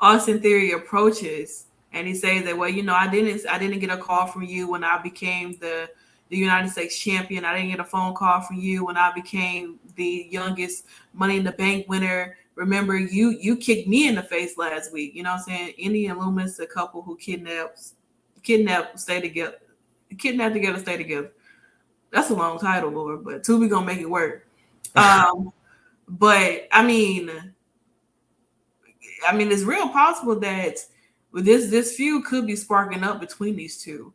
Austin Theory approaches and he says that, well, you know, I didn't get a call from you when I became the United States champion. I didn't get a phone call from you when I became the youngest Money in the Bank winner. Remember, you kicked me in the face last week. You know what I'm saying? Indy and Lumis, a couple who kidnapped, stay together. Kidnapped together, stay together. That's a long title, Lord, but Tubi gonna make it work. But I mean, it's real possible that this feud could be sparking up between these two.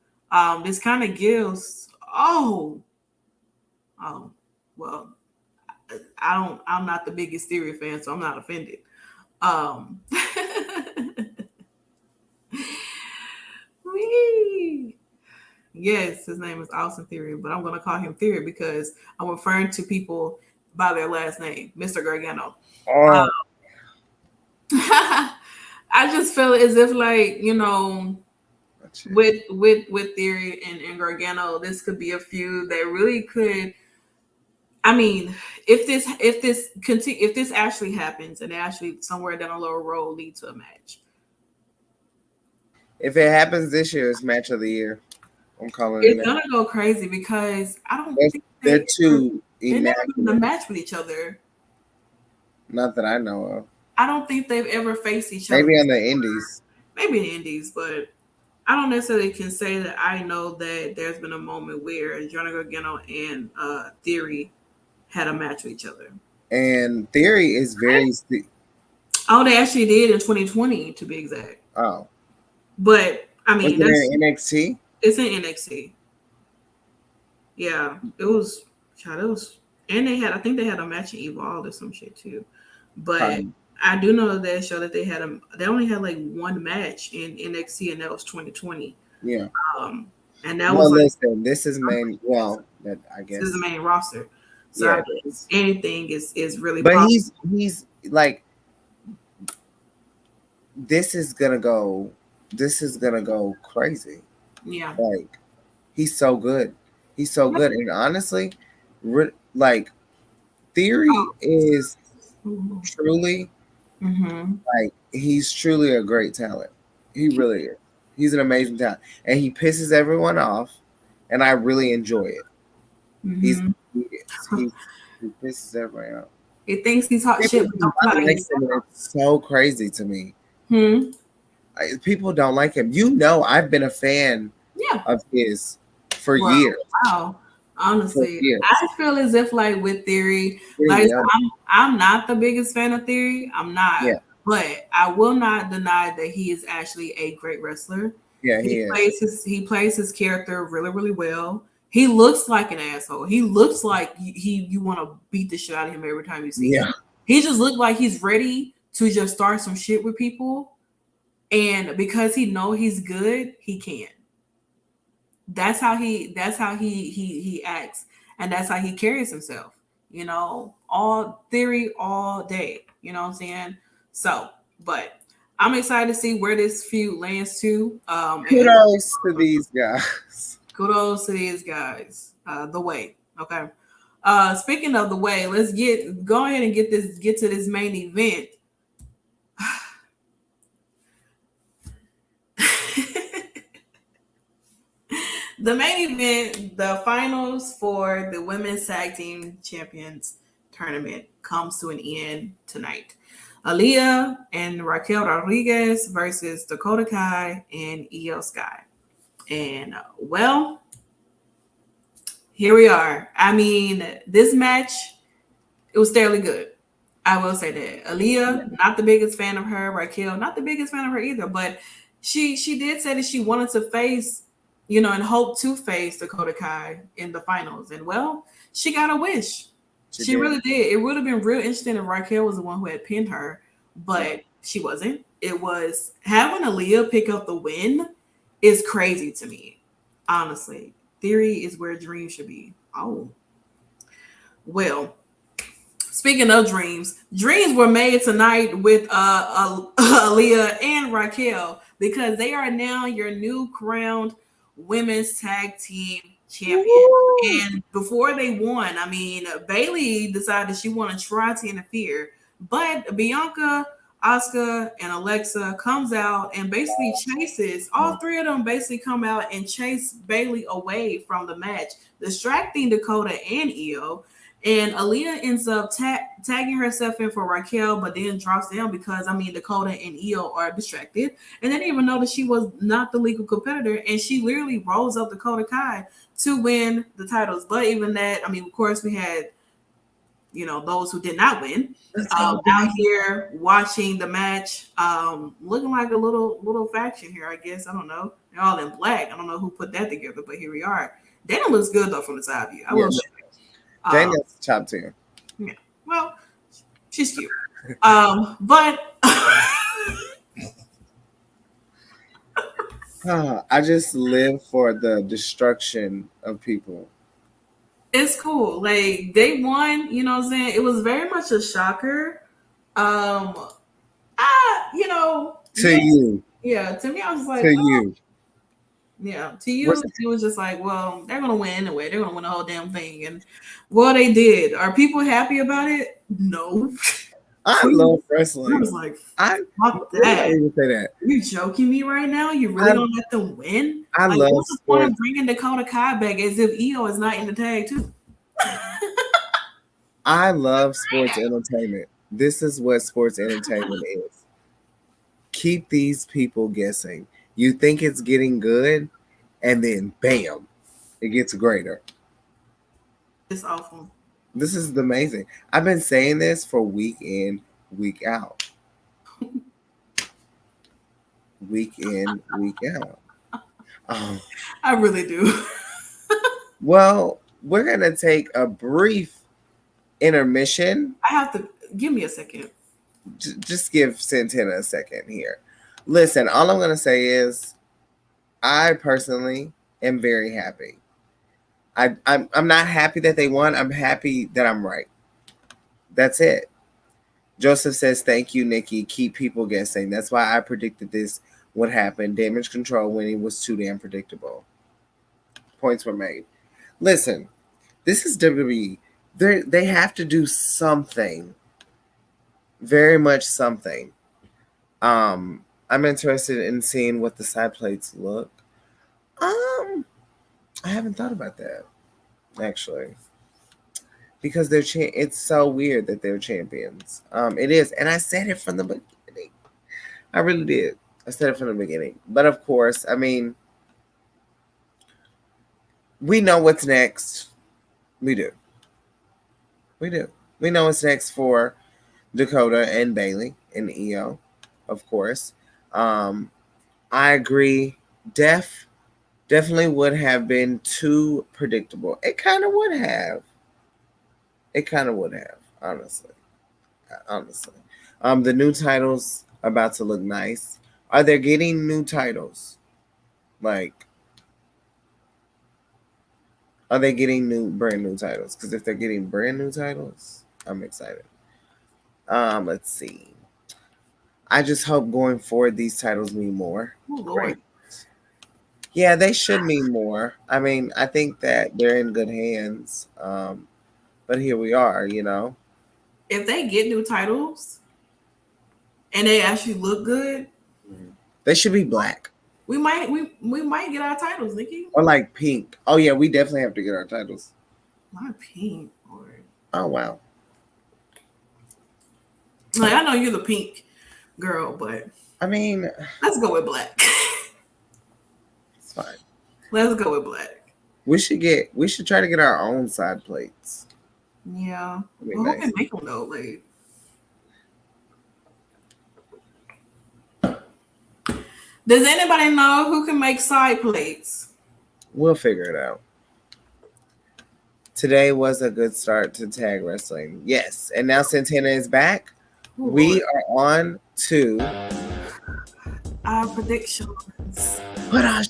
This kind of gives. Well, I'm not the biggest Theory fan, so I'm not offended. Yes, his name is Austin Theory, but I'm going to call him Theory because I'm referring to people by their last name, Mr. Gargano. I just feel as if, like, you know, with Theory and Gargano, this could be a feud that really could. I mean, if this actually happens and actually somewhere down the road lead to a match. If it happens this year, it's match of the year. I'm calling it. It's gonna go crazy because I don't think they're too. They're never going to match with each other. Not that I know of. I don't think they've ever faced each other. Maybe on the Indies. Maybe in the Indies, but I don't necessarily can say that I know that there's been a moment where Johnny Gargano and Theory had a match with each other. And Theory is very. Oh, they actually did in 2020, to be exact. Oh. But I mean, that's in NXT. It's in NXT. Yeah, it was. And I think they had a match in Evolved or some shit too. But I do know that they showed that they only had like one match in NXT, and that was 2020. Yeah. And that was listen, this is main. Well, I guess this is the main roster. So Yeah, I it mean, is. anything is really But possible. he's like, this is gonna go crazy. Yeah. Like, he's so good. He's so good. And honestly, like, Theory is truly, Mm-hmm. like, he's truly a great talent. He really is. He's an amazing talent. And he pisses everyone off, and I really enjoy it. He's Mm-hmm. he is. He pisses everyone off. He thinks he's hot shit, People but do don't come not out of like his him, and mouth. it's so crazy to me. Hmm. People don't like him. You know, I've been a fan Yeah. of his for Well, years. wow. For Honestly, years. I feel as if like with Theory, like I said, Yeah, I'm not the biggest fan of Theory. I'm not, yeah, but I will not deny that he is actually a great wrestler. yeah. He is. He plays his character really really well. He looks like an asshole. He looks like you want to beat the shit out of him every time you see him. Yeah, He just looked like he's ready to just start some shit with people, and because he know he's good, he can. That's how he acts, and that's how he carries himself. All Theory all day. You know what I'm saying? So, but I'm excited to see where this feud lands to. And kudos to these guys. kudos to these guys. The way. Okay. Speaking of the way, let's go ahead and get to this main event. The main event, the finals for the women's tag team champions tournament comes to an end tonight. Aliyah and Raquel Rodriguez versus Dakota Kai and Io Sky. And well, here we are. I mean, this match, it was fairly good. I will say that. Aliyah, not the biggest fan of her. Raquel, not the biggest fan of her either. But she did say that she wanted to face, and hope to face Dakota Kai in the finals. And well, she got a wish. She Did. really did. It would have been real interesting if Raquel was the one who had pinned her, but she wasn't. It was having Aliyah pick up the win is crazy to me. Honestly. Theory is where dreams should be. Oh. Well, speaking of dreams were made tonight with Aliyah and Raquel because they are now your new crowned women's tag team champion. Woo! And before they won, I mean, Bailey decided she wanted to try to interfere, but Bianca, Asuka, and Alexa comes out and basically chases. All three of them basically come out and chase Bailey away from the match, distracting Dakota and Io. And Aliyah ends up tagging herself in for Raquel, but then drops down because, I mean, Dakota and Io are distracted. And they didn't even know that she was not the legal competitor. And she literally rolls up Dakota Kai to win the titles. But even that, I mean, of course, we had, those who did not win out here watching the match, looking like a little faction here, I guess. I don't know. They're all in black. I don't know who put that together, but here we are. Dana looks good, though, from the side view. I will say. Dana's top tier. Yeah. Well, she's cute. But I just live for the destruction of people. it's cool. Like they won, you know what I'm saying? It was very much a shocker. To you. Yeah, to me, I was like, To oh, you. yeah, to you, it was just like, well, they're gonna win anyway. They're gonna win the whole damn thing. And well, they did. Are people happy about it? No. I love I wrestling. was like, I fuck did not that. even say that. You joking me right now? You really gonna let them win? I Like, love what's the point of sports. bringing Dakota Kai back as if Io is not in the tag too? I love sports entertainment. This is what sports entertainment is. Keep these people guessing. You think it's getting good, and then bam, it gets greater. It's awful. This is amazing. I've been saying this for week in, week out. Week in, week out. I really do. Well, we're going to take a brief intermission. I have to give me a second. Just give Santana a second here. Listen, all I'm going to say is I personally am very happy. I'm not happy that they won. I'm happy that I'm right. That's it. Joseph says, thank you, Nickie. Keep people guessing. That's why I predicted this would happen. Damage control winning was too damn predictable. Points were made. Listen, this is WWE. They have to do something. Very much something. I'm interested in seeing what the side plates look. I haven't thought about that, actually. Because it's so weird that they're champions. It is. And I said it from the beginning. I really did. I said it from the beginning. But of course, I mean, we know what's next. We do. We do. We know what's next for Dakota and Bailey and Io, of course. I agree. Definitely would have been too predictable. It kind of would have. Honestly. The new titles about to look nice. Are they getting new titles? Like, are they getting brand new titles? Because if they're getting brand new titles, I'm excited. Let's see. I just hope going forward these titles mean more. Oh, Lord. Yeah, they should mean more. I mean, I think that they're in good hands. But here we are, you know. If they get new titles and they actually look good, they should be black. We might get our titles, Nickie. Or like pink. Oh yeah, we definitely have to get our titles. Not pink, Lord. Oh wow. Like, I know you're the pink girl, but I mean, let's go with black. It's fine. Let's go with black. We should try to get our own side plates. Yeah. Well, who can make them though? Like, does anybody know who can make side plates? We'll figure it out. Today was a good start to tag wrestling. Yes. And now Santana is back. Ooh, we are on to our predictions. What are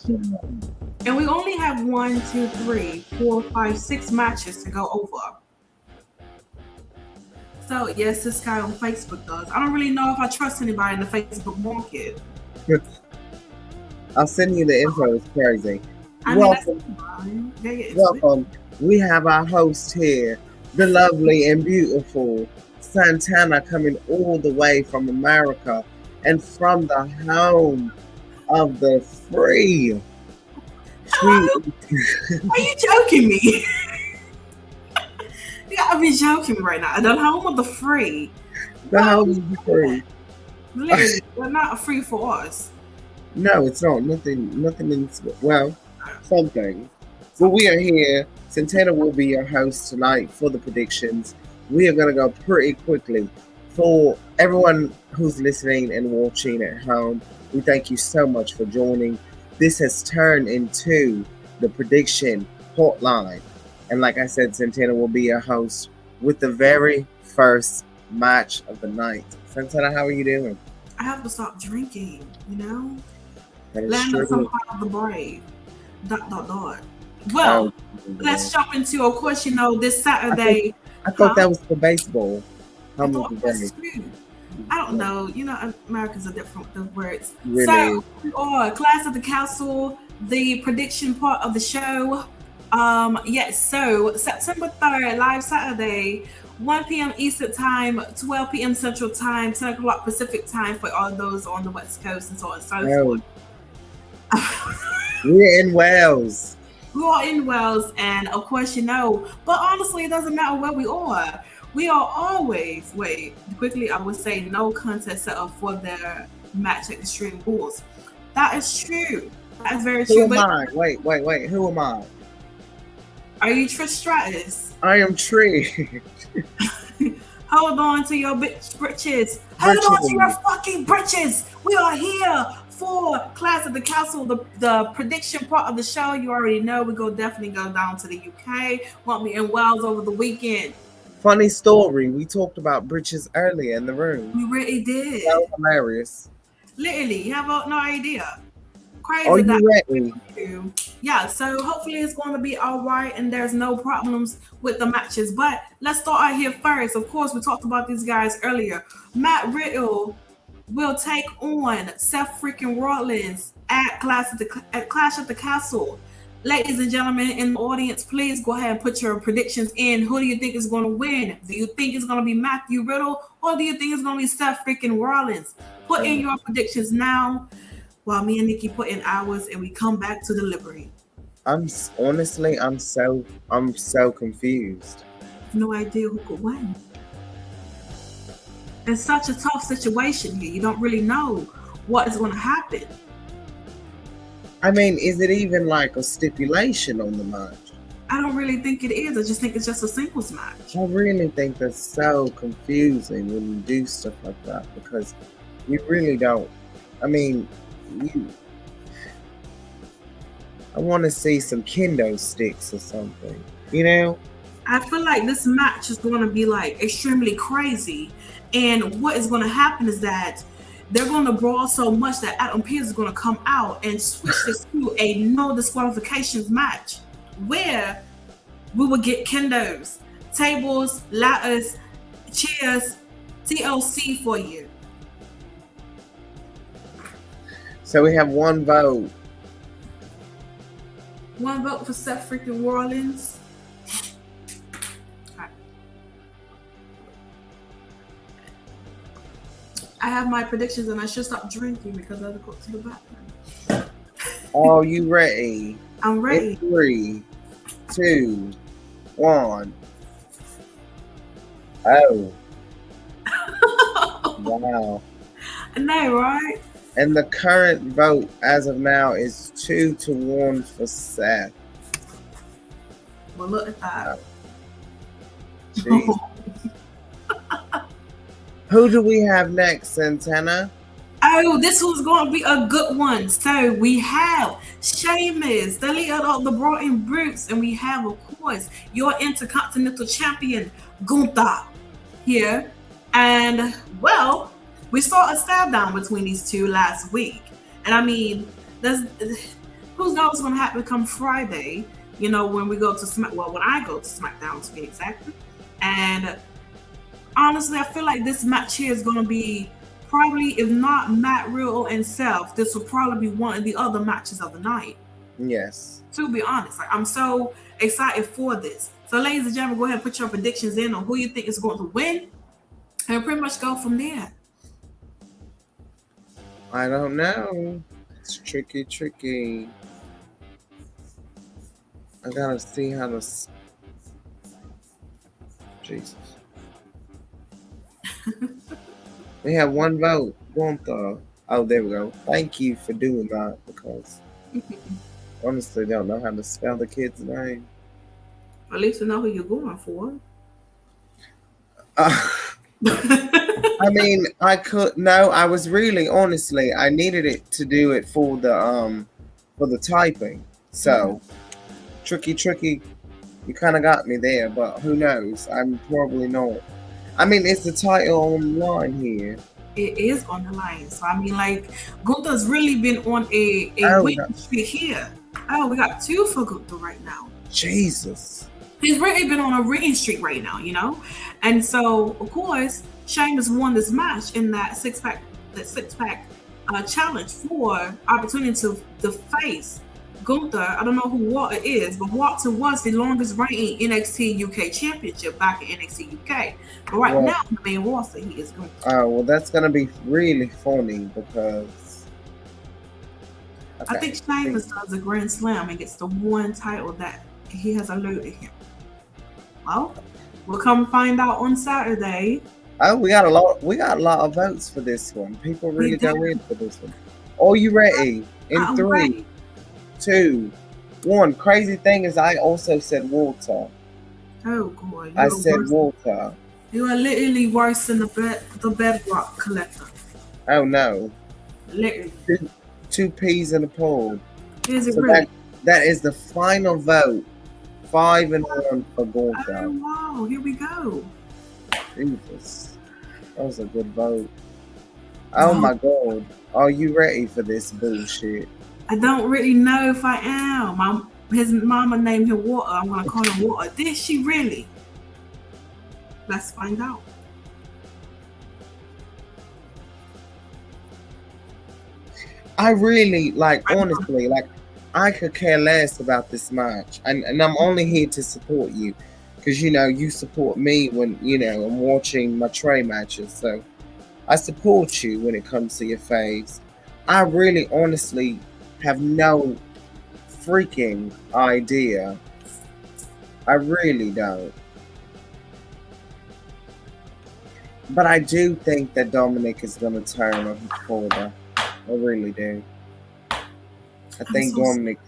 and we only have 1, 2, 3, 4, 5, 6 matches to go over. So yes, this guy on Facebook does. I don't really know if I trust anybody in the Facebook market. I'll send you the info. It's crazy. Welcome. Welcome. We have our host here, the lovely and beautiful Santana, coming all the way from America and from the home of the free. Are you joking me? You gotta be joking me right now. The home of the free. The home of the free. Literally, they're not free for us. No, it's not. Nothing in, well, something. But we are here. Santana will be your host tonight for the predictions. We are going to go pretty quickly. For everyone who's listening and watching at home, we thank you so much for joining. This has turned into the prediction hotline. And like I said, Santana will be your host with the very first match of the night. Santana, how are you doing? I have to stop drinking, you know? That is Land on some part of the brave. ... Well, let's jump into, of course, you know, this Saturday. I thought that was for baseball. I don't know. You know, Americans are different with the words. Really? So, Class of the Castle, the prediction part of the show. Yes, so September 3rd, live Saturday, 1 p.m. Eastern Time, 12 p.m. Central Time, 10 o'clock Pacific Time for all those on the West Coast and so on and so forth. We're in Wales. We are in Wales, and of course, you know, but honestly, it doesn't matter where we are. We are always, I would say no contest set up for their match at Extreme Rules. That is true. That is very true. Who am I? Wait. Who am I? Are you Trish Stratus? I am Tree. Hold on to your britches. Hold on to your fucking britches. We are here for Class of the Castle, the prediction part of the show. You already know we definitely go down to the UK. Want me in Wales over the weekend. Funny story. We talked about britches earlier in the room. We really did. That was hilarious. Literally, you have no idea. Crazy Are that. you ready? Yeah, so hopefully it's going to be all right and there's no problems with the matches. But let's start out here first. Of course, we talked about these guys earlier. Matt Riddle will take on Seth freaking Rollins at Clash at the Castle. Ladies and gentlemen in the audience, please go ahead and put your predictions in. Who do you think is going to win? Do you think it's going to be Matthew Riddle or do you think it's going to be Seth freaking Rollins? Put in your predictions now while me and Nickie put in ours and we come back to deliberate. I'm so confused. No idea who could win. It's such a tough situation here. You don't really know what is going to happen. I mean, is it even like a stipulation on the match? I don't really think it is. I just think it's just a singles match. I really think that's so confusing when you do stuff like that because you really don't. I mean, I want to see some kendo sticks or something, you know? I feel like this match is going to be like extremely crazy. And what is going to happen is that they're going to brawl so much that Adam Pearce is going to come out and switch this to a no disqualifications match where we will get kendos, tables, ladders, chairs, TLC for you. So we have one vote. One vote for Seth freaking Rollins. I have my predictions and I should stop drinking because I have to go to the bathroom. Are you ready? I'm ready. 3, 2, 1. Oh. Wow. I know, right? And the current vote as of now is 2-1 for Seth. Well, look at that. Jeez. Who do we have next, Santana? Oh, this one's going to be a good one. So we have Sheamus, the leader of the Broughton Brutes, and we have, of course, your Intercontinental Champion, Gunther, here. And, well, we saw a stab down between these two last week. And, I mean, who knows what's going to happen come Friday, you know, when we go to when I go to SmackDown, to be exact. And honestly, I feel like this match here is going to be probably, if not Matt Riddle and Seth, this will probably be one of the other matches of the night. Yes. To be honest, like, I'm so excited for this. So, ladies and gentlemen, go ahead and put your predictions in on who you think is going to win, and pretty much go from there. I don't know. It's tricky. I gotta see how to. Jesus. We have one vote. Gunther. Oh, there we go. Thank you for doing that because honestly don't know how to spell the kid's name. At least you know who you're going for. I mean, I was really honestly, I needed it to do it for the typing. So tricky. You kind of got me there, but who knows? I'm probably not. I mean, it's the title on the line here. It is on the line. So, I mean, like, Gunther's really been on a winning streak here. Oh, we got 2 for Gunther right now. Jesus. He's really been on a winning streak right now, you know? And so, of course, Sheamus won this match in that six-pack challenge for opportunity to face Gunther. I don't know who Walter is, but Walter was the longest reigning NXT UK championship back in NXT UK. But now, the main roster, he is Gunther. Oh, well, that's going to be really funny because... Okay. I think Sheamus does a Grand Slam and gets the one title that he has alluded him. Well, we'll come find out on Saturday. Oh, we got a lot of votes for this one. People really go in for this one. Are you ready? In 3, 2, 1. Crazy thing is, I also said Walter. Oh God! I said Walter. You are literally worse than the Bedrock Collector. Oh no! Literally. Two peas in a pod. Is it really? That is the final vote. 5-1 for Gunther. Oh wow! Here we go. Jesus, that was a good vote. Oh my God! Are you ready for this bullshit? I don't really know if I am. His mama named him Water. I'm gonna call him Water. Did she really? Let's find out. I really like, honestly, like, I could care less about this match, and I'm only here to support you, because you support me when I'm watching my Trey matches. So I support you when it comes to your faves. I really, honestly, have no freaking idea. I really don't. But I do think that Dominic is going to turn on his shoulder. I really do. I think Dominic,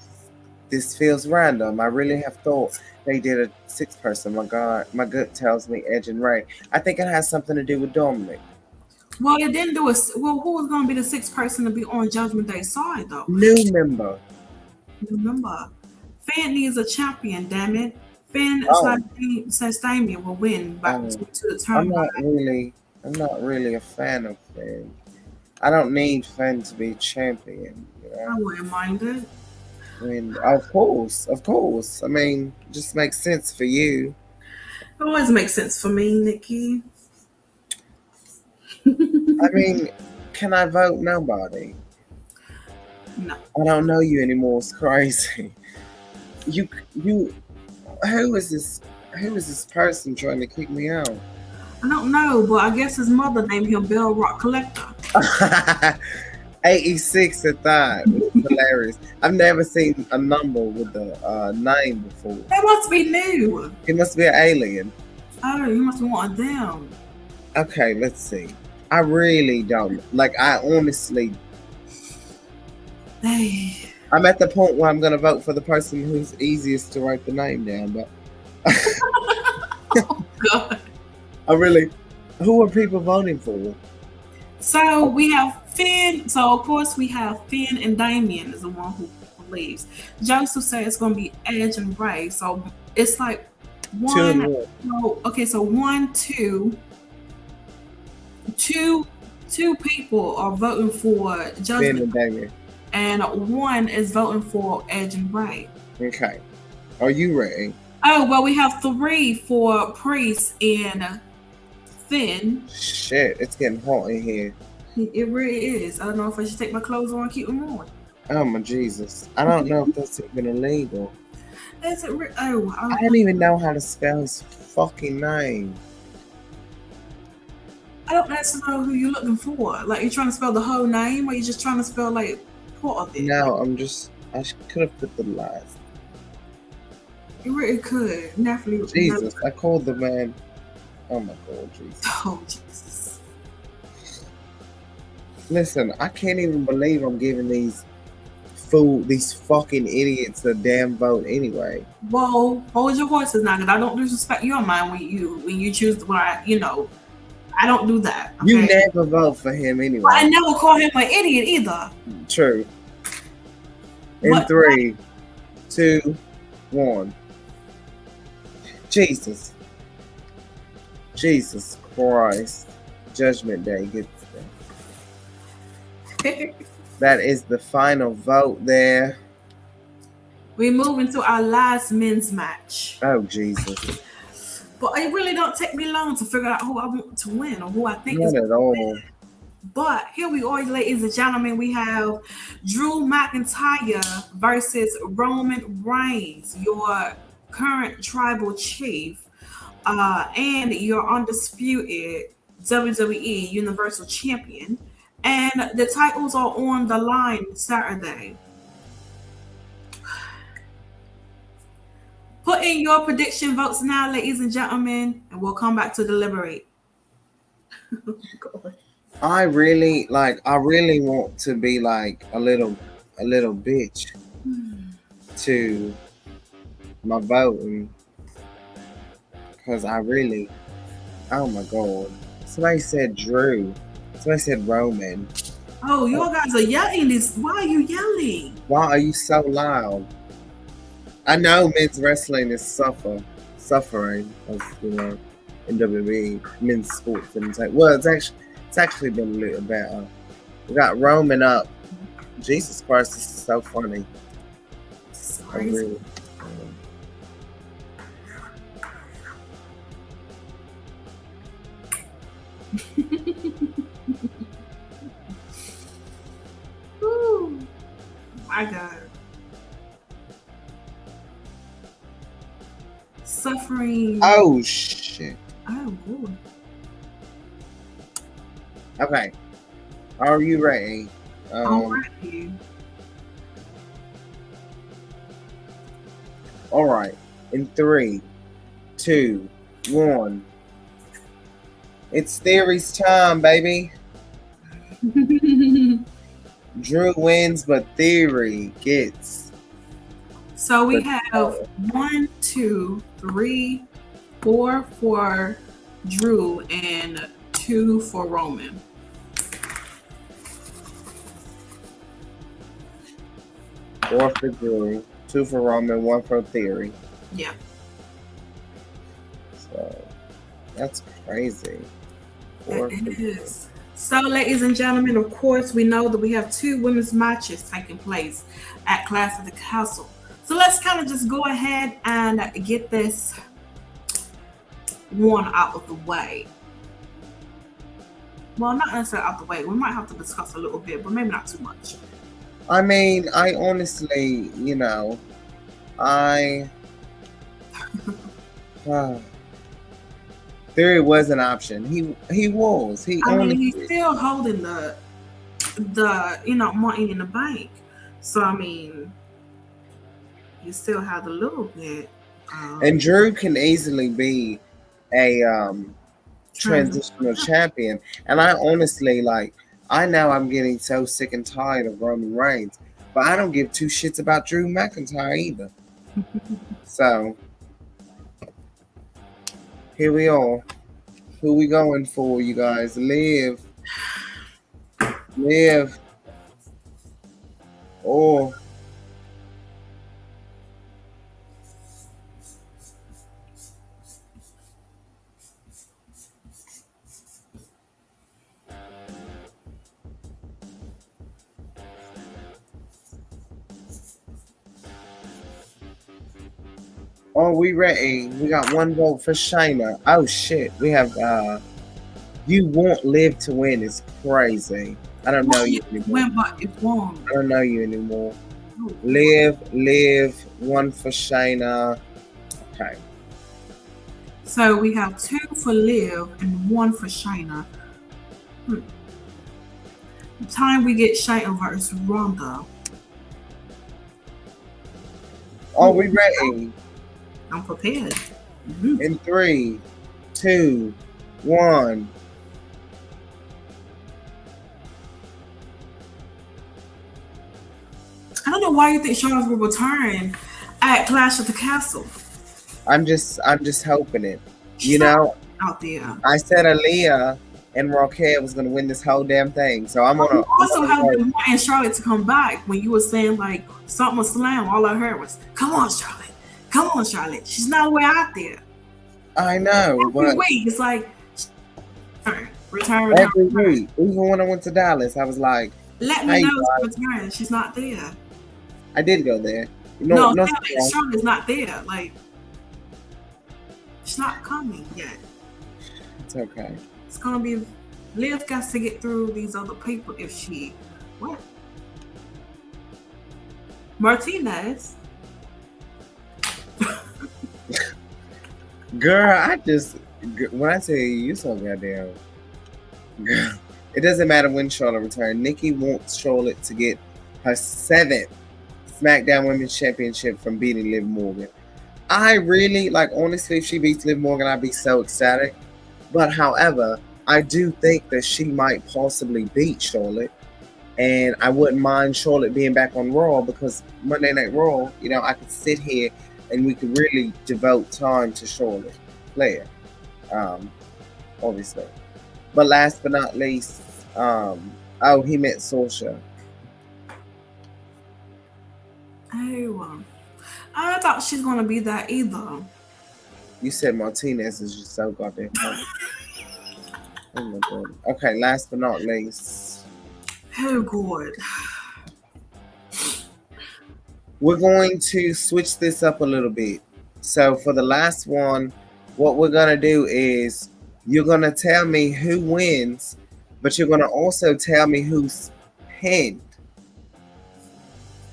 this feels random. I really have thought they did a 6-person. My God, my gut tells me Edge and Ray. I think it has something to do with Dominic. Well, it didn't do well, who was going to be the 6th person to be on Judgment Day side, though? New member. Finn needs a champion, damn it. Finn says Damien will win back to the turn. I'm not really a fan of Finn. I don't need Finn to be champion. I wouldn't mind it. I mean, of course. I mean, it just makes sense for you. It always makes sense for me, Nickie. I mean, can I vote nobody? No. I don't know you anymore. It's crazy. You. Who is this person trying to kick me out? I don't know, but I guess his mother named him Bell Rock Collector. 86 at that. It's hilarious. I've never seen a number with the name before. That must be new. He must be an alien. Oh, you must be one of them. Okay, let's see. I really don't. Like, I honestly... Hey. I'm at the point where I'm going to vote for the person who's easiest to write the name down, but... Oh, God. I really... Who are people voting for? So, we have Finn. So, of course, we have Finn and Damien is the one who leaves. Joseph said it's going to be Edge and Ray. So, it's like one... So 1, 2... Two people are voting for Judgment, and 1 is voting for Edge and Ray. Okay, are you ready? Oh well, we have 3 for Priest and Finn. Shit, it's getting hot in here. It really is. I don't know if I should take my clothes on and keep them on. Oh my Jesus! I don't know if that's even illegal. Is it? I don't even know how to spell his fucking name. I don't necessarily know who you're looking for. Like, you're trying to spell the whole name, or you're just trying to spell like part of it? No, I could have put the last. You really could. Definitely. Jesus, I called the man. Oh my God, Jesus. Oh Jesus. Listen, I can't even believe I'm giving these fucking idiots a damn vote anyway. Whoa, hold your horses now, because I don't disrespect your mind when you choose the right, I don't do that. Okay? You never vote for him anyway. But I never call him an idiot either. True. In 3, 2, 1. Jesus Christ. Judgment Day gets there. That is the final vote there. We move into our last men's match. Oh, Jesus. But it really don't take me long to figure out who I want to win or who I think Not is at all. But here we are, ladies and gentlemen. We have Drew McIntyre versus Roman Reigns, your current tribal chief, and your undisputed WWE Universal Champion. And the titles are on the line Saturday. Put in your prediction votes now, ladies and gentlemen, and we'll come back to deliberate. I really want to be like a little bitch to my voting, because oh my God. Somebody said Drew. Somebody said Roman. Oh, you guys are yelling this. Why are you yelling? Why are you so loud? I know men's wrestling is suffering, as in WWE, men's sports. And well, it's actually been a little better. We got Roman up Jesus Christ, this is so funny. It's I crazy. really- Woo. My God. Suffering. Oh shit. Oh, good. Okay. Are you ready? Alrighty. All right. In 3, 2, 1. It's Theory's time, baby. Drew wins, but Theory gets. So we the have title. 1, 2, 3, 4 for Drew and 2 for Roman. Four for Drew, 2 for Roman, 1 for Theory. Yeah. So that's crazy. 4 It for Drew. is. So, ladies and gentlemen, of course, we know that we have 2 women's matches taking place at Clash of the Castle. So let's kind of just go ahead and get this one out of the way. Well, not necessarily out the way. We might have to discuss a little bit, but maybe not too much. I mean, I honestly, you know, Theory was an option. He was. He I mean, only he's still holding the money in the bank. So I mean, you still have a little bit. and Drew can easily be a transitional champion. And I honestly I know I'm getting so sick and tired of Roman Reigns, but I don't give 2 shits about Drew McIntyre either. So here we are. Who we going for, you guys? Live. Or are we ready? We got 1 vote for Shayna. Oh shit. We have you won't live to win is crazy. I don't know you anymore. When but it's wrong. I don't know you anymore. Live, 1 for Shayna. Okay. So we have 2 for Liv and 1 for Shayna. The time we get Shayna versus Ronda. Are we ready? I'm prepared. In 3, 2, 1. I don't know why you think Charlotte will return at Clash of the Castle. I'm just hoping it. She's You know, out there. I said Aliyah and Raquel was gonna win this whole damn thing. So I'm gonna You also have been wanting Charlotte to come back when you were saying like something was slam. All I heard was, "Come on, Charlotte. Come on, Charlotte." She's not way out there. I know, Every but week it's like return. every week, even when I went to Dallas, I was like, Let me know it's return. She's not there. I did go there. No, No, Charlotte's not there. Like she's not coming yet. it's okay. It's gonna be Liv got to get through these other people if she what? Martinez. Girl, when I say you so goddamn, girl, it doesn't matter when Charlotte returns. Nickie wants Charlotte to get her 7th SmackDown Women's Championship from beating Liv Morgan. I really honestly, if she beats Liv Morgan, I'd be so ecstatic. But however, I do think that she might possibly beat Charlotte, and I wouldn't mind Charlotte being back on Raw because Monday Night Raw, I could sit here and we could really devote time to Charlotte Flair, obviously. But last but not least, he meant Sorsha. Oh, I thought she's gonna be that either. You said Martinez is just so goddamn funny. Oh my god. Okay, last but not least. Oh, good. we're going to switch this up a little bit. So for the last one, what we're gonna do is you're gonna tell me who wins, but you're gonna also tell me who's pinned.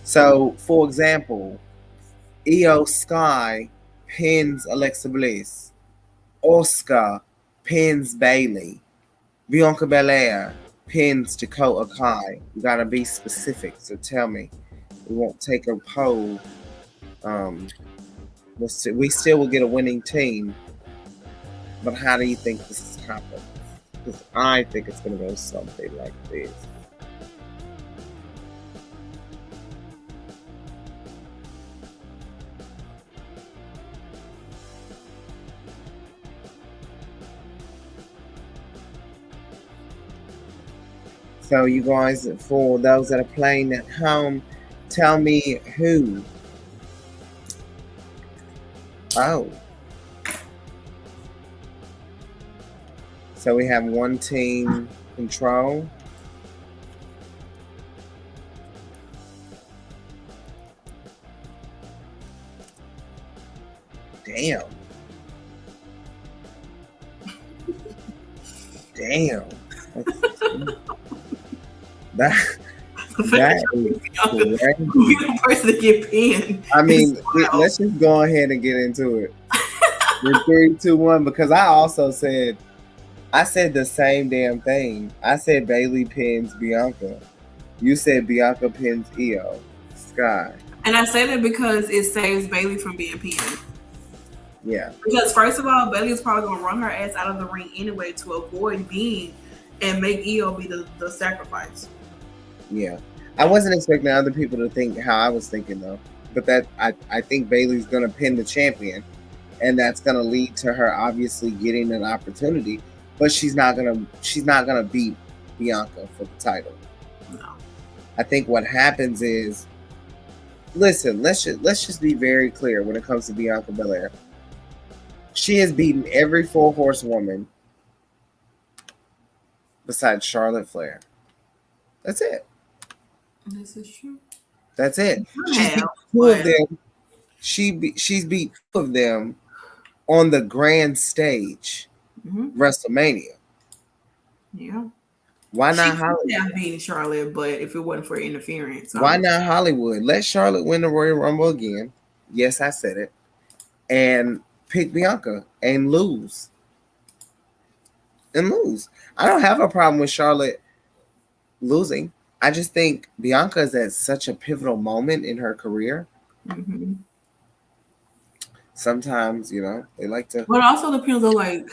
So, for example, Io Sky pins Alexa Bliss. Oscar pins Bailey. Bianca Belair pins Dakota Kai. You gotta be specific. So tell me. We won't take a poll. We still will get a winning team. But how do you think this is happening? Because I think it's gonna go something like this. So you guys, for those that are playing at home, tell me who. Oh. So we have one team control. Damn. Damn. That is crazy. The person to get pinned. I mean, let's just go ahead and get into it. In 3, 2, 1, because I said the same damn thing. I said Bailey pins Bianca. You said Bianca pins Io Sky. And I say that because it saves Bailey from being pinned. Yeah. Because first of all, Bailey is probably gonna run her ass out of the ring anyway to avoid being and make Io be the sacrifice. Yeah. I wasn't expecting other people to think how I was thinking though. But that I think Bailey's gonna pin the champion, and that's gonna lead to her obviously getting an opportunity. But she's not gonna beat Bianca for the title. No. I think what happens is, listen, let's just be very clear when it comes to Bianca Belair. She has beaten every 4-horsewoman besides Charlotte Flair. That's it. This is true. That's it. She's beat 2 of them. She's beat 2 of them on the grand stage, WrestleMania. Yeah. Why not Hollywood? She could have beaten Charlotte, but if it wasn't for interference, why not Hollywood? Let Charlotte win the Royal Rumble again. Yes, I said it. And pick Bianca and lose. I don't have a problem with Charlotte losing. I just think Bianca is at such a pivotal moment in her career. Mm-hmm. Sometimes, they like to. But also depends on, like,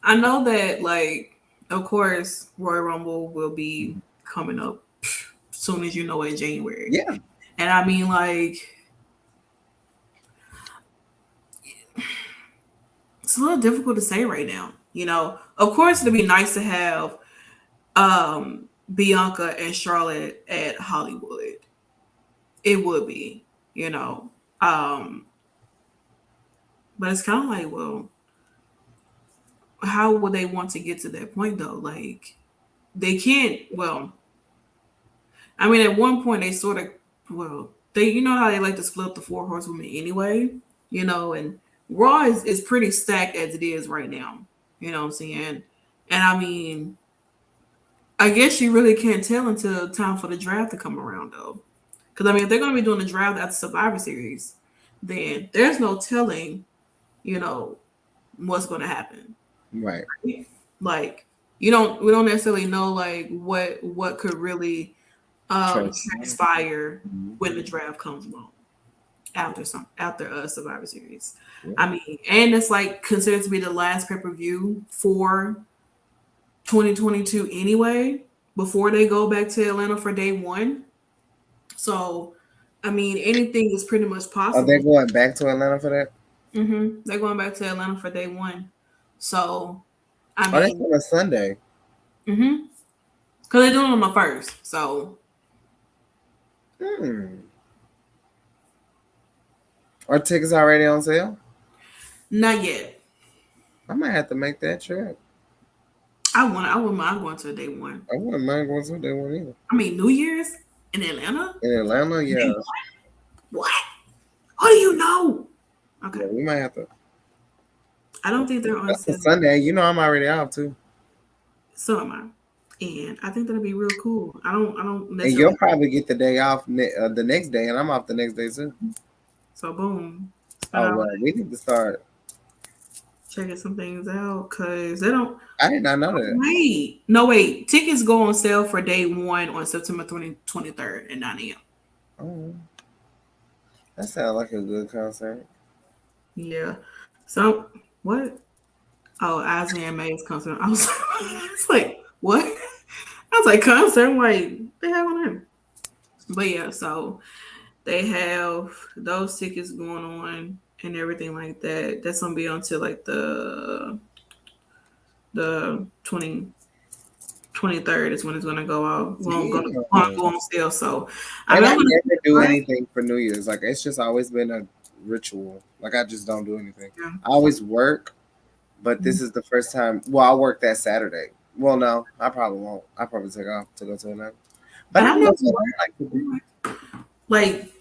I know that, like, of course, Royal Rumble will be coming up soon as in January. Yeah. And I mean, like, it's a little difficult to say right now. Of course, it'd be nice to have Bianca and Charlotte at Hollywood. It would be, but it's kind of like, well, how would they want to get to that point though? Like, they can't. Well, I mean, at one point they sort of, they, how they like to split up the 4 horsewomen anyway, and Raw is pretty stacked as it is right now. You know what I'm saying? And I mean, I guess you really can't tell until time for the draft to come around though. Because I mean, if they're going to be doing the draft at the Survivor Series, then there's no telling, what's going to happen. Right. Like, we don't necessarily know like what could really transpire when the draft comes along after Survivor Series. Yeah. I mean, and it's like considered to be the last pay-per-view for 2022 anyway, before they go back to Atlanta for day 1. So, I mean, anything is pretty much possible. Are they going back to Atlanta for that? Mm-hmm. They're going back to Atlanta for day 1. So, I mean, that's on a Sunday. Mm-hmm. Because they're doing it on the 1st. So, Are tickets already on sale? Not yet. I might have to make that trip. I wouldn't mind going to day 1. I wouldn't mind going to day 1 either. I mean, New Year's in Atlanta? In Atlanta, yeah. What? What do you know? Okay. Yeah, we might have to. I don't think they're on That's a sale. Sunday. You know, I'm already off too. So am I. And I think that'll be real cool. I don't And necessarily. you'll probably get the day off the next day, and I'm off the next day too. So boom. Oh Spend well, we need to start. checking some things out because they don't. I did not know that. Wait. No, wait. Tickets go on sale for day one on September 23rd at 9 a.m. Oh, that sounds like a good concert. Yeah. So, what? Oh, Isaiah May's concert. I was, I was like, what? I was like, concert? I'm like, they have on him. But yeah, so they have those tickets going on and everything like that. That's gonna be until like the 23rd is when it's gonna go out. Gonna go on sale. So I mean, I'm gonna never do anything for New Year's. Like it's just always been a ritual. Like I just don't do anything. Yeah. I always work, but this is the first time. Well, I work that Saturday. Well, no, I probably won't. I probably take off to go to another. But I'm I not like like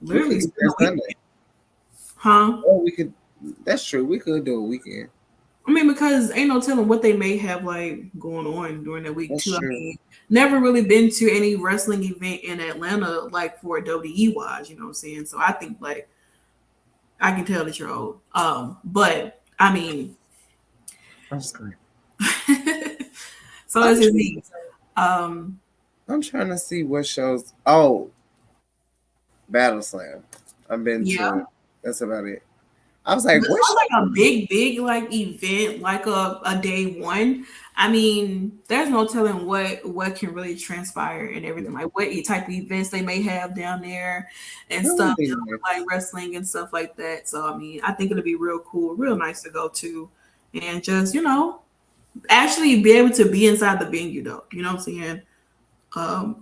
literally Sunday. huh? Oh, we could. That's true. We could do a weekend. I mean, because ain't no telling what they may have like going on during that week That's too. true. I mean, never really been to any wrestling event in Atlanta like for WWE wise, you know what I'm saying? So I think like I can tell that you're old. But I mean I'm sorry. so that's just me. Um I'm trying to see what shows. Oh, Battle Slam. I've been yeah. to it. That's about it. I was like, But what? it's not like a big like event, like a day one. I mean, there's no telling what can really transpire and everything. Like what type of events they may have down there and That would stuff, be dealing with, nice. like wrestling and stuff like that. So I mean, I think it'll be real cool, real nice to go to, and just actually be able to be inside the venue though. You know what I'm saying?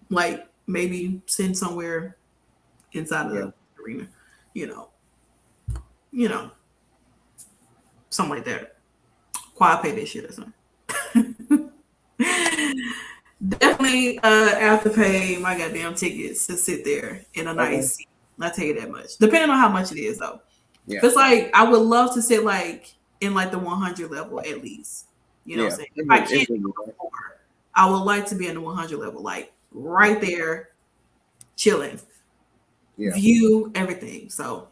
Like maybe sitting somewhere inside of Yeah. the arena. You know, you know. Something like that. Quad pay this shit or something. Definitely have to pay my goddamn tickets to sit there in a nice seat. I'll tell you that much. Depending on how much it is though. Yeah. It's like I would love to sit like in like the 100 level at least. You know what I'm saying? If I can't go before, I would like to be in the 100 level, like right there, chilling. Yeah. View everything. So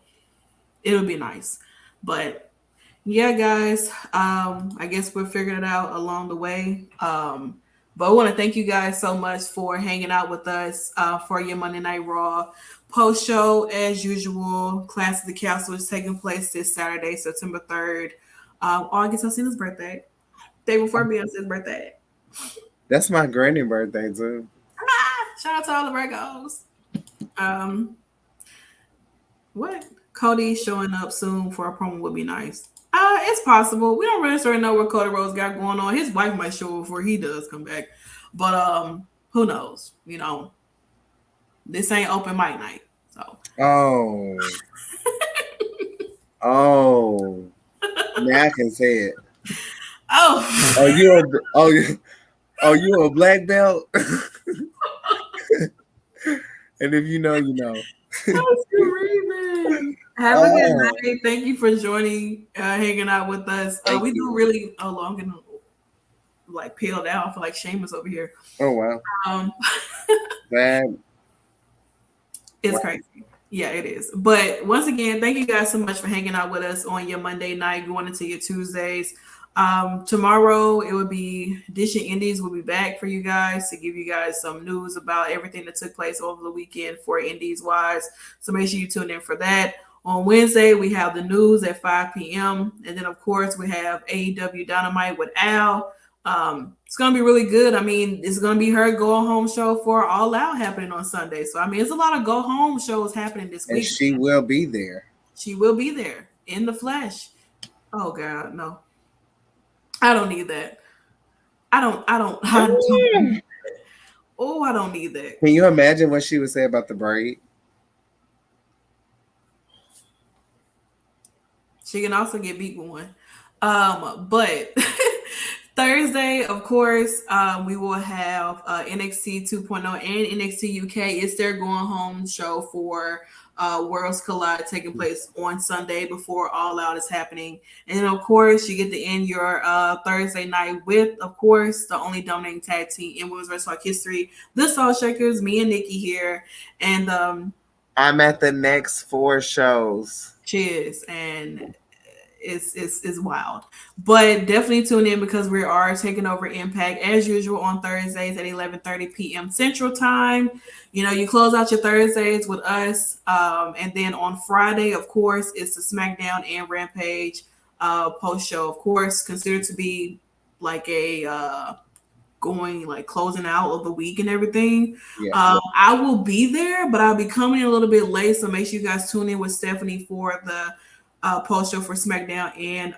it would be nice. But yeah, guys, I guess we're figuring it out along the way. But I want to thank you guys so much for hanging out with us for your Monday Night Raw post show. As usual, Class of the Castle is taking place this Saturday, September 3rd, August Alcina's birthday, day before Beyonce's birthday. That's my granny birthday too. Shout out to all the Virgos. What? Cody showing up soon for a promo would be nice. It's possible. We don't really sort of know what Cody Rhodes got going on. His wife might show up before he does come back. But who knows? You know, this ain't open mic night. So Oh. Oh. Now I can say it. oh You a black belt? And if you know, you know. That's screaming. Have a good night. Thank you for joining, hanging out with us. We do really long and like peeled out for like Seamus over here. Oh wow. Bad. It's crazy. Yeah, it is. But once again, thank you guys so much for hanging out with us on your Monday night, going into your Tuesdays. Tomorrow it will be Dish and Indies will be back for you guys to give you guys some news about everything that took place over the weekend for Indies wise. So make sure you tune in for that. On Wednesday, we have the news at 5 p.m. And then, of course, we have AEW Dynamite with Al. It's going to be really good. I mean, it's going to be her go-home show for All Out happening on Sunday. So, I mean, it's a lot of go-home shows happening this week. And she will be there. She will be there in the flesh. Oh, God, no. I don't need that. I don't need that. Oh, I don't need that. Can you imagine what she would say about the braid? She can also get beat with one. But Thursday, of course, we will have NXT 2.0 and NXT UK. It's their going home show for Worlds Collide taking place on Sunday before All Out is happening. And then, of course, you get to end your Thursday night with, of course, the only dominating tag team in women's wrestling history, the Salt Shakers, me and Nickie here. And I'm at the next 4 shows. cheers. And it's wild, but definitely tune in because we are taking over Impact as usual on Thursdays at 11:30 p.m. Central Time. You know, you close out your Thursdays with us, and then on Friday, of course, it's the SmackDown and Rampage post show. Of course, considered to be like a going like closing out of the week and everything. Yeah. I will be there, but I'll be coming in a little bit late, so make sure you guys tune in with Stephanie for the post show for SmackDown and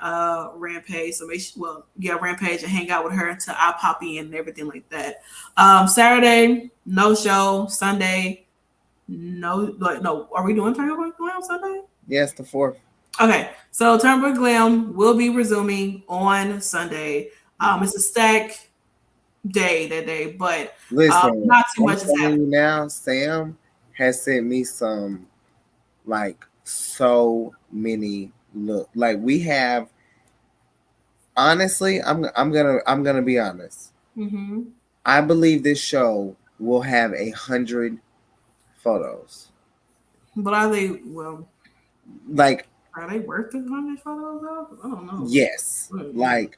Rampage. So Rampage and hang out with her until I pop in and everything like that. Saturday, no show. Sunday, no. Are we doing Turnbuckle Glam Sunday? Yes, the 4th. Okay, so Turnbuckle Glam will be resuming on Sunday. It's a stack day that day, but Listen, not too much is happening now. Sam has sent me some like so many look. Like we have. Honestly, I'm gonna be honest. Mm-hmm. I believe this show will have 100 photos. But are they like? Are they worth 100 photos? I don't know. Yes, like.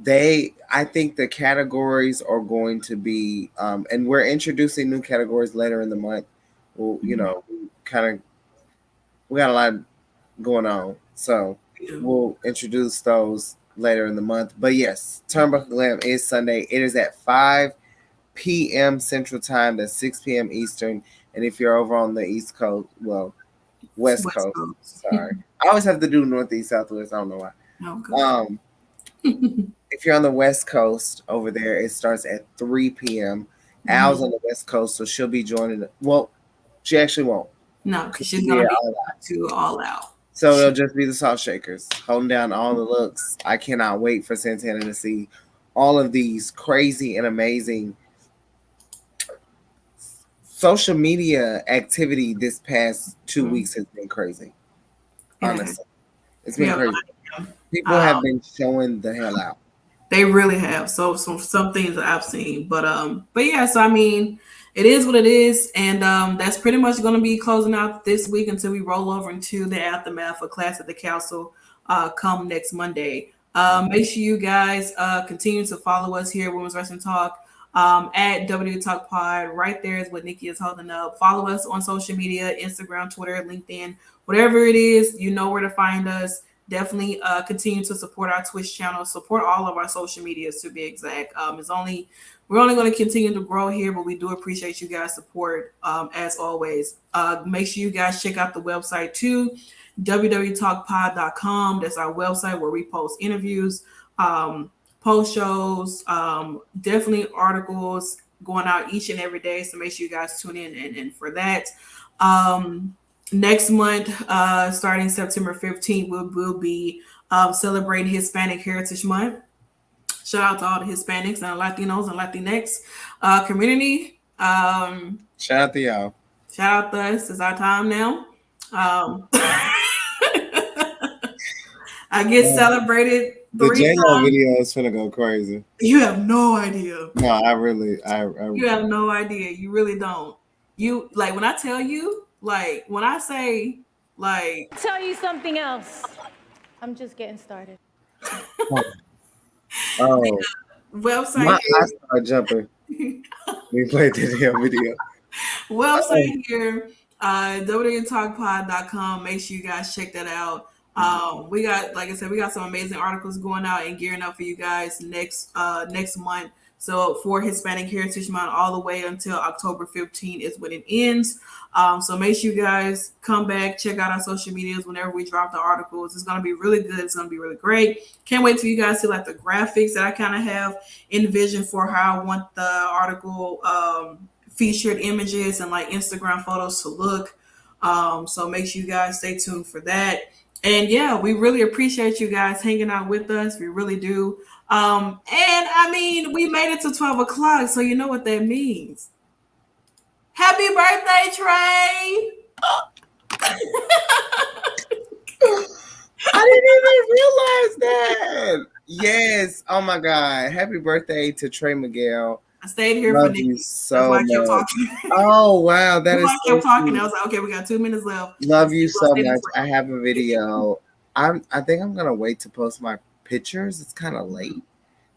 I think the categories are going to be, and we're introducing new categories later in the month. Well, you know, we got a lot going on, so we'll introduce those later in the month. But yes, Turnbuckle Glam is Sunday. It is at 5 p.m. Central Time. That's 6 p.m. Eastern. And if you're over on the East Coast, well, West Coast. Sorry, I always have to do Northeast, Southwest. I don't know why. If you're on the West Coast over there, it starts at 3 p.m. Al's on the West Coast, so she'll be joining. Well, she actually won't. No, because she's going to be All Out. So it'll just be the Salt Shakers holding down all the looks. I cannot wait for Santana to see all of these crazy and amazing social media activity. This past 2 weeks has been crazy. Honestly, it's been crazy. People have been showing the hell out. They really have. So some things that I've seen, but yeah. So I mean, it is what it is, and that's pretty much going to be closing out this week until we roll over into the aftermath of Clash at the Castle come next Monday. Make sure you guys continue to follow us here at Women's Wrestling Talk at WWE Talk Pod. Right there is what Nickie is holding up. Follow us on social media: Instagram, Twitter, LinkedIn, whatever it is. You know where to find us. Definitely continue to support our Twitch channel, support all of our social medias to be exact. We're only going to continue to grow here, but we do appreciate you guys' support as always. Make sure you guys check out the website too, www.talkpod.com. That's our website where we post interviews, post shows, definitely articles going out each and every day. So make sure you guys tune in and for that. Next month, starting September 15th, we'll be celebrating Hispanic Heritage Month. Shout out to all the Hispanics and Latinos and Latinx community. Shout out to y'all. Shout out to us. It's our time now. I get celebrated. The J-Lo video is gonna go crazy. You have no idea. No, I You have no idea. You really don't. You like when I tell you. Like when I say, like, tell you something else. I'm just getting started. Oh, website. My eyes started jumping. We played the damn video. Website here, www.talkpod.com. Make sure you guys check that out. We got, like I said, we got some amazing articles going out and gearing up for you guys next month. So for Hispanic Heritage Month, all the way until October 15th is when it ends. So make sure you guys come back, check out our social medias whenever we drop the articles. It's going to be really good. It's going to be really great. Can't wait for you guys to see like the graphics that I kind of have envisioned for how I want the article featured images and like Instagram photos to look. So make sure you guys stay tuned for that. And yeah, we really appreciate you guys hanging out with us. We really do. And I mean, we made it to 12 o'clock, so you know what that means. Happy birthday, Trey! I didn't even realize that. Yes. Oh my God. Happy birthday to Trey Miguel. I stayed here Love for Nickie. you That's so why I kept much. talking. Oh wow, that That's is why I so kept talking. cute. I was like, okay, we got 2 minutes left. Love you We'll so stay this much. I way. have a video. I think I'm gonna wait to post my pictures. It's kind of late.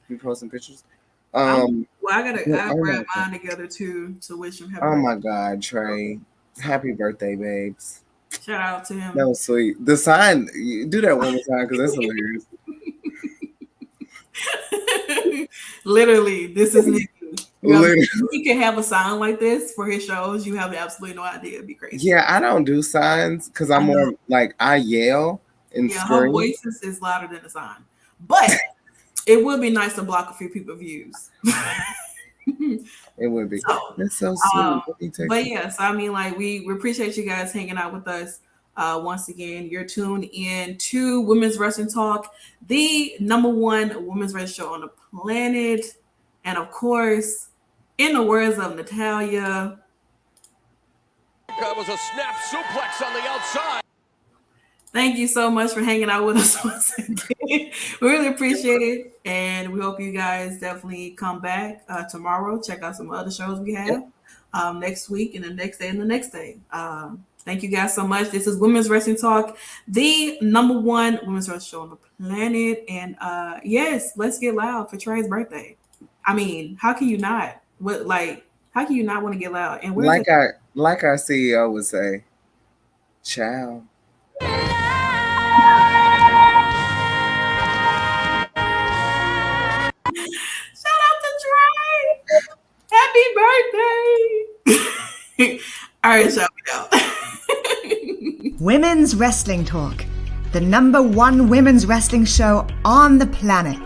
You posting pictures? Well, I gotta oh grab my mine together too to wish him happy Oh birthday. my God, Trey. Happy birthday, babes. Shout out to him. That was sweet. The sign, do that one more time because that's hilarious. Literally, this is Nickie. Literally. He can have a sign like this for his shows. You have absolutely no idea. It'd be crazy. Yeah, I don't do signs because I'm more like I yell and Yeah, scream. her voice is louder than the sign. But it would be nice to block a few people's views. It would be. So, That's so sweet. but yes, I mean, like we appreciate you guys hanging out with us. Once again, you're tuned in to Women's Wrestling Talk, the #1 women's wrestling show on the planet. And of course, in the words of Natalia, that was a snap suplex on the outside. Thank you so much for hanging out with us once again. We really appreciate it. And we hope you guys definitely come back tomorrow. Check out some other shows we have next week and the next day and the next day. Thank you guys so much. This is Women's Wrestling Talk, the #1 women's wrestling show on the planet. And yes, let's get loud for Trey's birthday. I mean, how can you not? How can you not want to get loud? And like our CEO would say, ciao. Shout out to Trey. Happy birthday. All right, shout me out. Women's Wrestling Talk, the #1 women's wrestling show on the planet.